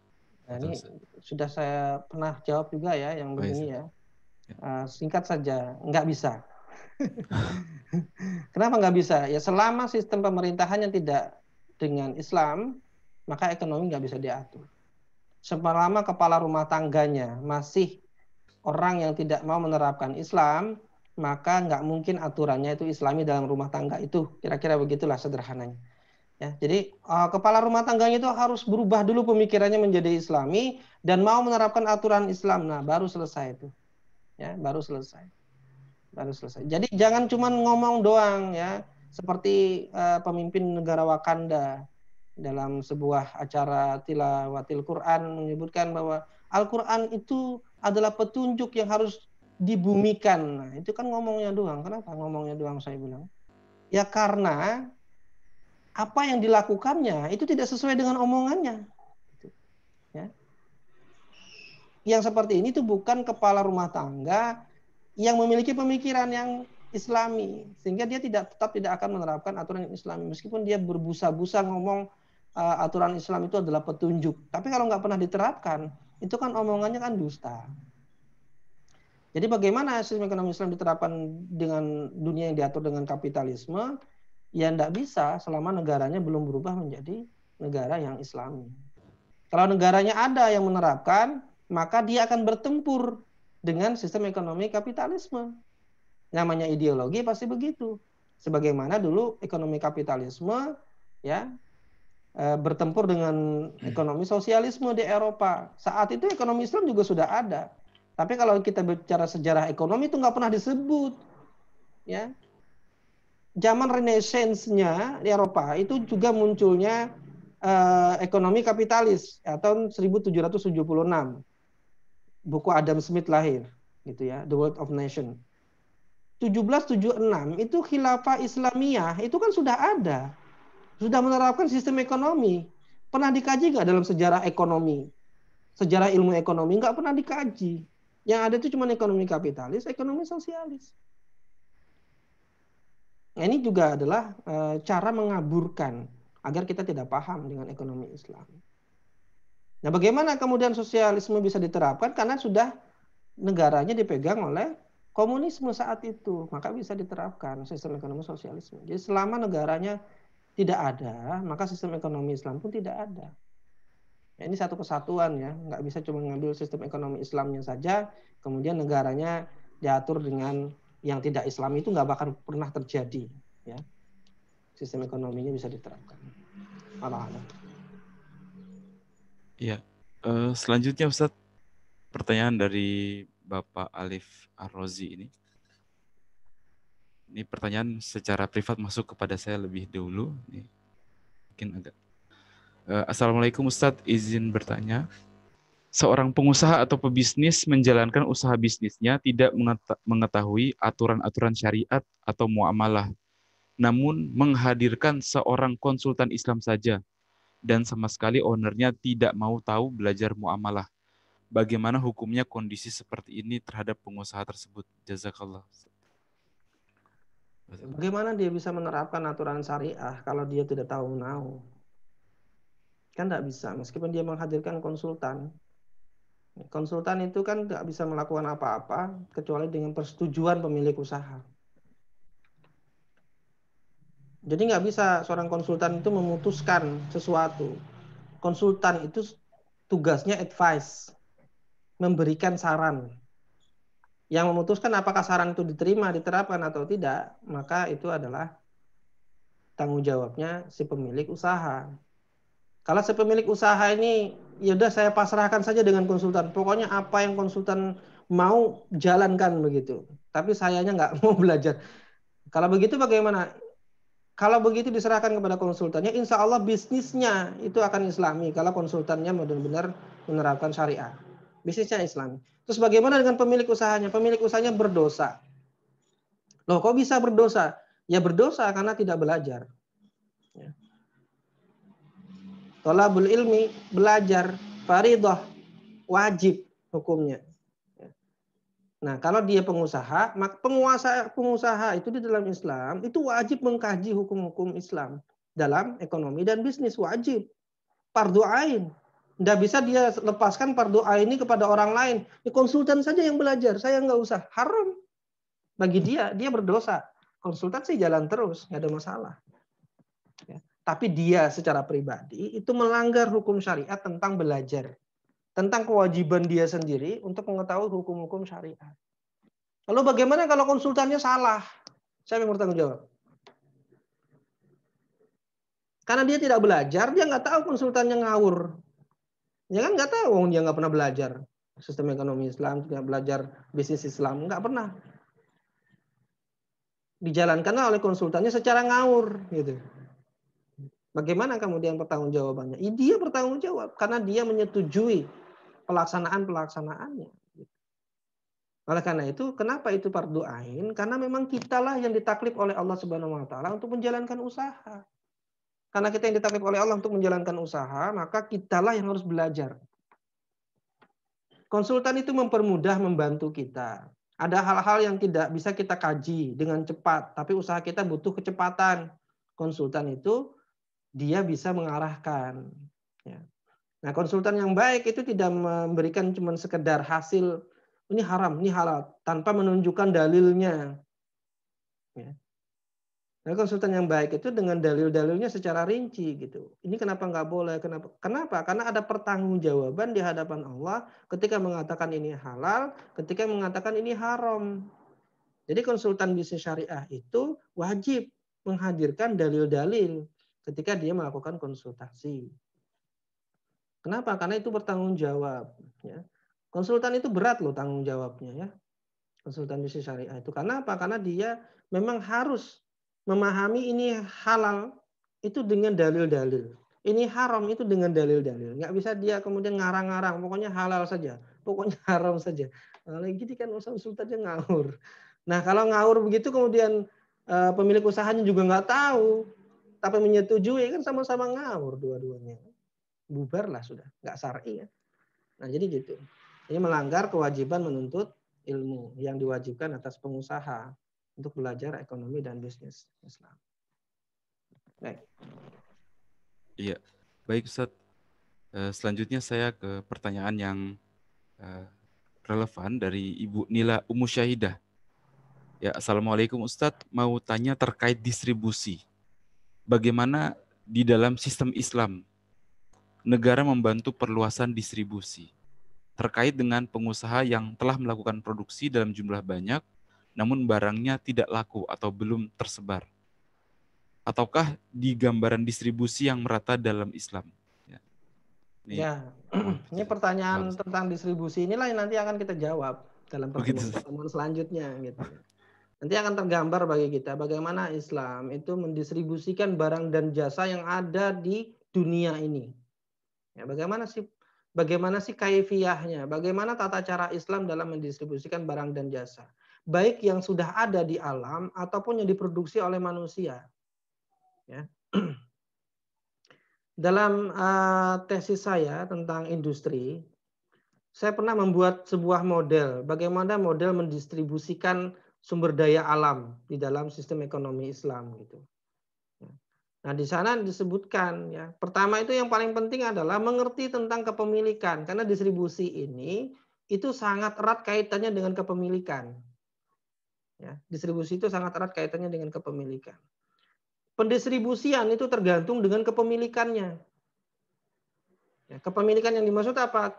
B: Nah,
A: itu
B: ini
A: Ustadz.
B: sudah saya pernah jawab juga ya yang
A: Oh, iya,
B: begini
A: Ustadz.
B: ya.
A: Ya.
B: Singkat saja, nggak bisa. Kenapa nggak bisa? Ya selama sistem pemerintahannya tidak dengan Islam, maka ekonomi nggak bisa diatur. Selama kepala rumah tangganya masih orang yang tidak mau menerapkan Islam, maka nggak mungkin aturannya itu Islami dalam rumah tangga itu. Kira-kira begitulah sederhananya. Ya, jadi kepala rumah tangganya itu harus berubah dulu pemikirannya menjadi Islami dan mau menerapkan aturan Islam. Nah, baru selesai itu. Ya, baru selesai. Baru selesai. Jadi jangan cuma ngomong doang ya, seperti pemimpin negara Wakanda dalam sebuah acara tilawatil Quran menyebutkan bahwa Al-Quran itu adalah petunjuk yang harus dibumikan. Nah, itu kan ngomongnya doang. Kenapa ngomongnya doang saya bilang? Ya karena apa yang dilakukannya itu tidak sesuai dengan omongannya. Ya. Yang seperti ini tuh bukan kepala rumah tangga yang memiliki pemikiran yang Islami, sehingga dia tetap tidak akan menerapkan aturan Islami meskipun dia berbusa-busa ngomong aturan Islam itu adalah petunjuk. Tapi kalau nggak pernah diterapkan, itu kan omongannya kan dusta. Jadi bagaimana sistem ekonomi Islam diterapkan dengan dunia yang diatur dengan kapitalisme? Ya nggak bisa selama negaranya belum berubah menjadi negara yang Islami. Kalau negaranya ada yang menerapkan, maka dia akan bertempur dengan sistem ekonomi kapitalisme. Namanya ideologi pasti begitu. Sebagaimana dulu ekonomi kapitalisme ya bertempur dengan ekonomi sosialisme di Eropa. Saat itu ekonomi Islam juga sudah ada. Tapi kalau kita bicara sejarah ekonomi itu nggak pernah disebut. Ya, zaman Renaissance-nya di Eropa itu juga munculnya ekonomi kapitalis ya, tahun 1776. Buku Adam Smith lahir, gitu ya, The World of Nation. 1776 itu khilafah Islamiyah itu kan sudah ada, sudah menerapkan sistem ekonomi. Pernah dikaji nggak dalam sejarah ekonomi, sejarah ilmu ekonomi? Nggak pernah dikaji. Yang ada itu cuma ekonomi kapitalis, ekonomi sosialis. Nah, ini juga adalah cara mengaburkan agar kita tidak paham dengan ekonomi Islam. Nah, bagaimana kemudian sosialisme bisa diterapkan? Karena sudah negaranya dipegang oleh komunisme saat itu, maka bisa diterapkan sistem ekonomi sosialisme. Jadi selama negaranya tidak ada, maka sistem ekonomi Islam pun tidak ada. Ya, ini satu kesatuan ya, nggak bisa cuma ngambil sistem ekonomi Islamnya saja, kemudian negaranya diatur dengan yang tidak Islam, itu nggak bakal pernah terjadi. Ya, sistem ekonominya bisa diterapkan. Allah.
A: Iya. Selanjutnya Ustadz, pertanyaan dari Bapak Alif Arrozi ini. Ini pertanyaan secara privat masuk kepada saya lebih dulu. Ini mungkin agak. Assalamualaikum Ustadz, izin bertanya. Seorang pengusaha atau pebisnis menjalankan usaha bisnisnya tidak mengetahui aturan-aturan syariat atau muamalah, namun menghadirkan seorang konsultan Islam saja dan sama sekali ownernya tidak mau tahu belajar muamalah. Bagaimana hukumnya kondisi seperti ini terhadap pengusaha tersebut? Jazakallah.
B: Bagaimana dia bisa menerapkan aturan syariah kalau dia tidak tahu menahu? Kan tidak bisa, meskipun dia menghadirkan konsultan. Konsultan itu kan tidak bisa melakukan apa-apa kecuali dengan persetujuan pemilik usaha. Jadi nggak bisa seorang konsultan itu memutuskan sesuatu. Konsultan itu tugasnya advice, memberikan saran. Yang memutuskan apakah saran itu diterima, diterapkan atau tidak, maka itu adalah tanggung jawabnya si pemilik usaha. Kalau si pemilik usaha ini, ya udah saya pasrahkan saja dengan konsultan. Pokoknya apa yang konsultan mau jalankan begitu. Tapi sayanya nggak mau belajar. Kalau begitu bagaimana? Kalau begitu diserahkan kepada konsultannya, insya Allah bisnisnya itu akan Islami. Kalau konsultannya benar-benar menerapkan syariah, bisnisnya Islami. Terus bagaimana dengan pemilik usahanya? Pemilik usahanya berdosa. Loh, kok bisa berdosa? Ya berdosa karena tidak belajar. Ya. Thalabul ilmi, belajar, faridah, wajib hukumnya. Nah, kalau dia pengusaha, maka pengusaha itu di dalam Islam itu wajib mengkaji hukum-hukum Islam dalam ekonomi dan bisnis, wajib. Fardu ain. Nggak bisa dia lepaskan fardu ain ini kepada orang lain. Konsultan saja yang belajar, saya nggak usah. Haram. Bagi dia berdosa. Konsultan sih jalan terus, nggak ada masalah. Ya. Tapi dia secara pribadi itu melanggar hukum syariat tentang belajar. Tentang kewajiban dia sendiri untuk mengetahui hukum-hukum syariat. Lalu bagaimana kalau konsultannya salah? Siapa yang bertanggung jawab? Karena dia tidak belajar, dia nggak tahu konsultannya ngawur. Ya kan nggak tahu, dia nggak pernah belajar sistem ekonomi Islam, nggak belajar bisnis Islam, nggak pernah. Dijalankan oleh konsultannya secara ngawur, gitu. Bagaimana kemudian pertanggungjawabannya? Dia bertanggung jawab karena dia menyetujui pelaksanaannya. Oleh karena itu, kenapa itu fardu ain? Karena memang kitalah yang ditaklif oleh Allah Subhanahu wa taala untuk menjalankan usaha. Karena kita yang ditaklif oleh Allah untuk menjalankan usaha, maka kitalah yang harus belajar. Konsultan itu mempermudah, membantu kita. Ada hal-hal yang tidak bisa kita kaji dengan cepat, tapi usaha kita butuh kecepatan. Konsultan itu dia bisa mengarahkan. Ya. Nah, konsultan yang baik itu tidak memberikan cuma sekedar hasil ini haram, ini halal, tanpa menunjukkan dalilnya. Ya. Nah, konsultan yang baik itu dengan dalil-dalilnya secara rinci gitu. Ini kenapa nggak boleh? Kenapa? Karena ada pertanggungjawaban di hadapan Allah ketika mengatakan ini halal, ketika mengatakan ini haram. Jadi konsultan bisnis syariah itu wajib menghadirkan dalil-dalil ketika dia melakukan konsultasi. Kenapa? Karena itu bertanggung jawab. Ya. Konsultan itu berat loh tanggung jawabnya ya. Konsultan bisnis syariah itu. Karena apa? Karena dia memang harus memahami ini halal itu dengan dalil-dalil. Ini haram itu dengan dalil-dalil. Nggak bisa dia kemudian ngarang-ngarang. Pokoknya halal saja. Pokoknya haram saja. Nah, gitu kan konsultannya ngawur. Nah kalau ngawur begitu kemudian pemilik usahanya juga nggak tahu. Tapi menyetujui kan sama-sama ngawur dua-duanya. Bubarlah sudah. Nggak syar'i ya. Nah jadi gitu. Ini melanggar kewajiban menuntut ilmu yang diwajibkan atas pengusaha untuk belajar ekonomi dan bisnis Islam. Baik.
A: Iya, baik Ustadz. Selanjutnya saya ke pertanyaan yang relevan dari Ibu Nila Umusyahidah. Ya, Assalamualaikum Ustadz, mau tanya terkait distribusi. Bagaimana di dalam sistem Islam negara membantu perluasan distribusi terkait dengan pengusaha yang telah melakukan produksi dalam jumlah banyak, namun barangnya tidak laku atau belum tersebar? Ataukah di gambaran distribusi yang merata dalam Islam? Ya, ini,
B: Ya, ini pertanyaan
A: harus.
B: tentang distribusi inilah yang nanti akan kita jawab dalam
A: Begitu.
B: pertemuan selanjutnya. Gitu. Nanti akan tergambar bagi kita bagaimana Islam itu mendistribusikan barang dan jasa yang ada di dunia ini. Ya, bagaimana sih kaifiyahnya? Bagaimana tata cara Islam dalam mendistribusikan barang dan jasa? Baik yang sudah ada di alam ataupun yang diproduksi oleh manusia. Ya. Dalam tesis saya tentang industri, saya pernah membuat sebuah model. Bagaimana model mendistribusikan sumber daya alam di dalam sistem ekonomi Islam gitu. Nah, di sana disebutkan ya. Pertama itu yang paling penting adalah mengerti tentang kepemilikan karena distribusi ini itu sangat erat kaitannya dengan kepemilikan. Ya, distribusi itu sangat erat kaitannya dengan kepemilikan. Pendistribusian itu tergantung dengan kepemilikannya. Ya, kepemilikan yang dimaksud apa?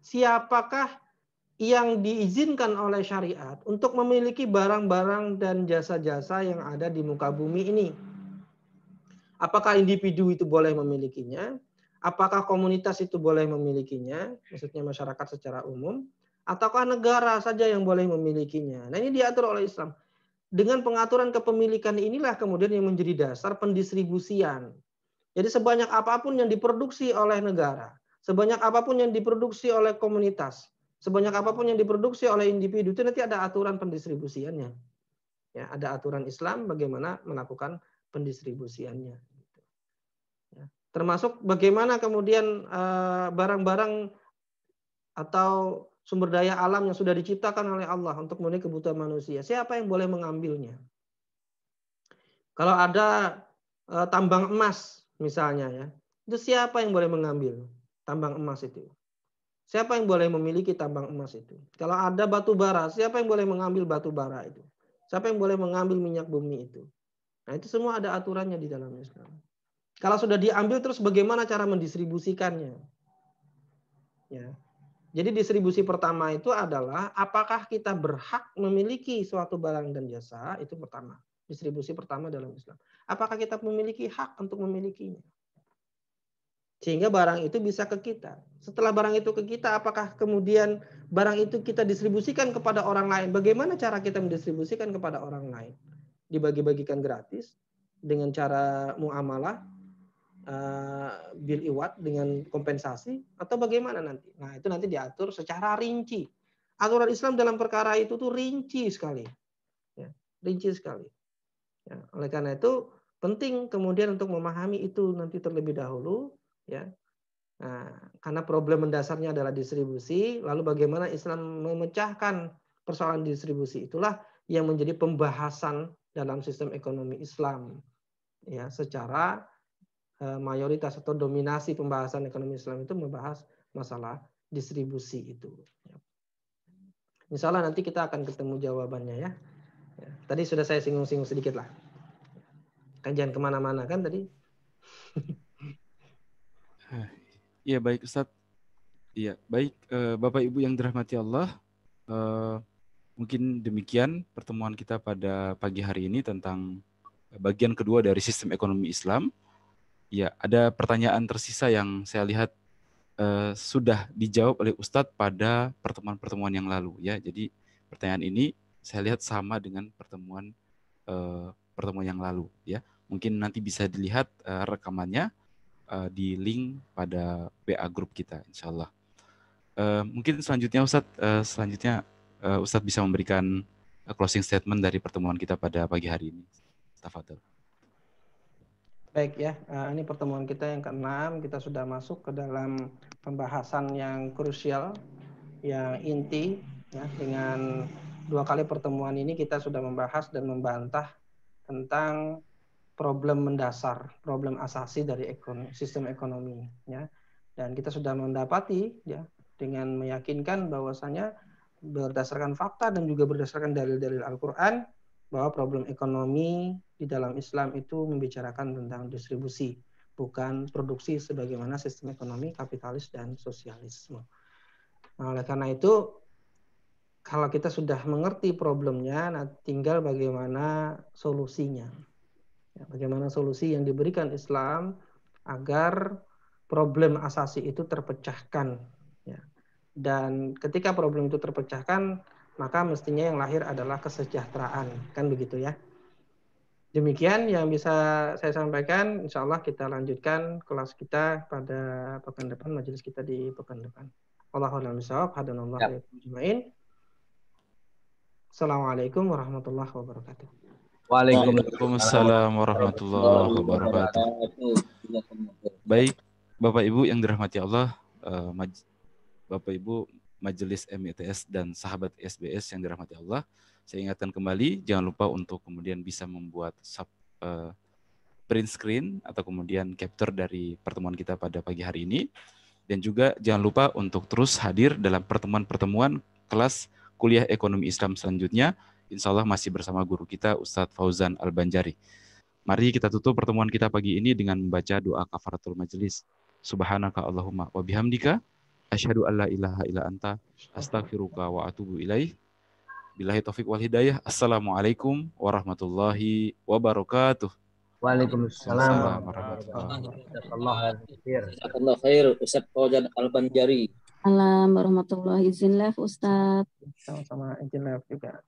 B: Siapakah yang diizinkan oleh syariat untuk memiliki barang-barang dan jasa-jasa yang ada di muka bumi ini? Apakah individu itu boleh memilikinya? Apakah komunitas itu boleh memilikinya? Maksudnya masyarakat secara umum. Ataukah negara saja yang boleh memilikinya? Nah ini diatur oleh Islam. Dengan pengaturan kepemilikan inilah kemudian yang menjadi dasar pendistribusian. Jadi sebanyak apapun yang diproduksi oleh negara, sebanyak apapun yang diproduksi oleh komunitas, sebanyak apapun yang diproduksi oleh individu, itu nanti ada aturan pendistribusiannya. Ya, ada aturan Islam bagaimana melakukan pendistribusiannya. Ya. Termasuk bagaimana kemudian barang-barang atau sumber daya alam yang sudah diciptakan oleh Allah untuk memenuhi kebutuhan manusia. Siapa yang boleh mengambilnya? Kalau ada tambang emas misalnya ya, itu siapa yang boleh mengambil tambang emas itu? Siapa yang boleh memiliki tambang emas itu? Kalau ada batu bara, siapa yang boleh mengambil batu bara itu? Siapa yang boleh mengambil minyak bumi itu? Nah, itu semua ada aturannya di dalam Islam. Kalau sudah diambil terus bagaimana cara mendistribusikannya? Ya. Jadi distribusi pertama itu adalah apakah kita berhak memiliki suatu barang dan jasa, itu pertama. Distribusi pertama dalam Islam. Apakah kita memiliki hak untuk memilikinya? Sehingga barang itu bisa ke kita. Setelah barang itu ke kita, apakah kemudian barang itu kita distribusikan kepada orang lain? Bagaimana cara kita mendistribusikan kepada orang lain? Dibagi-bagikan gratis dengan cara muamalah, bil iwat dengan kompensasi, atau bagaimana nanti? Nah, itu nanti diatur secara rinci. Aturan Islam dalam perkara itu tuh rinci sekali. Ya, rinci sekali. Ya, oleh karena itu penting kemudian untuk memahami itu nanti terlebih dahulu, ya. Nah, karena problem mendasarnya adalah distribusi, lalu bagaimana Islam memecahkan persoalan distribusi itulah yang menjadi pembahasan dalam sistem ekonomi Islam, ya, secara mayoritas atau dominasi pembahasan ekonomi Islam itu membahas masalah distribusi itu. Insya Allah nanti kita akan ketemu jawabannya ya. Tadi sudah saya singgung-singgung sedikit lah. Kan jangan kemana-mana kan tadi.
A: Iya baik Ustadz. Iya baik Bapak Ibu yang dirahmati Allah. Mungkin demikian pertemuan kita pada pagi hari ini tentang bagian kedua dari sistem ekonomi Islam. Ya, ada pertanyaan tersisa yang saya lihat sudah dijawab oleh Ustadz pada pertemuan-pertemuan yang lalu. Ya, jadi pertanyaan ini saya lihat sama dengan pertemuan yang lalu. Ya, mungkin nanti bisa dilihat rekamannya di link pada WA grup kita, insya Allah. Mungkin selanjutnya Ustadz bisa memberikan closing statement dari pertemuan kita pada pagi hari ini. Tafadhol.
B: Baik ya, ini pertemuan kita yang ke-6, kita sudah masuk ke dalam pembahasan yang krusial, yang inti, ya, dengan 2 kali pertemuan ini kita sudah membahas dan membantah tentang problem mendasar, problem asasi dari sistem ekonomi, ya. Dan kita sudah mendapati, ya, dengan meyakinkan bahwasanya berdasarkan fakta dan juga berdasarkan dalil-dalil Al-Quran, bahwa problem ekonomi di dalam Islam itu membicarakan tentang distribusi, bukan produksi sebagaimana sistem ekonomi kapitalis dan sosialisme. Nah, oleh karena itu, kalau kita sudah mengerti problemnya, nah tinggal bagaimana solusinya. Ya, bagaimana solusi yang diberikan Islam agar problem asasi itu terpecahkan. Ya. Dan ketika problem itu terpecahkan, maka mestinya yang lahir adalah kesejahteraan, kan begitu ya. Demikian yang bisa saya sampaikan. Insya Allah kita lanjutkan kelas kita pada pekan depan, majelis kita di pekan depan. Wallahul a'lam. Hadanallahu ajmain. Assalamualaikum warahmatullahi wabarakatuh.
A: Waalaikumsalam warahmatullahi wabarakatuh. Baik, Bapak Ibu yang dirahmati Allah, Bapak Ibu Majelis MITS dan sahabat SBS yang dirahmati Allah, saya ingatkan kembali, jangan lupa untuk kemudian bisa membuat print screen atau kemudian capture dari pertemuan kita pada pagi hari ini. Dan juga jangan lupa untuk terus hadir dalam pertemuan-pertemuan kelas kuliah ekonomi Islam selanjutnya. Insya Allah masih bersama guru kita Ustadz Fauzan Al-Banjari. Mari kita tutup pertemuan kita pagi ini dengan membaca doa kafaratul majelis. Subhanaka Allahumma wa bihamdika asyhadu alla ilaha illa anta astaghfiruka wa atubu ilaih. Billahi taufik wal hidayah. Assalamualaikum warahmatullahi wabarakatuh.
C: Waalaikumsalam warahmatullahi wabarakatuh. Ustaz Fauzan Al-Banjari.
D: Assalamualaikum warahmatullahi wabarakatuh, Ustaz.
B: Sama-sama, izin juga.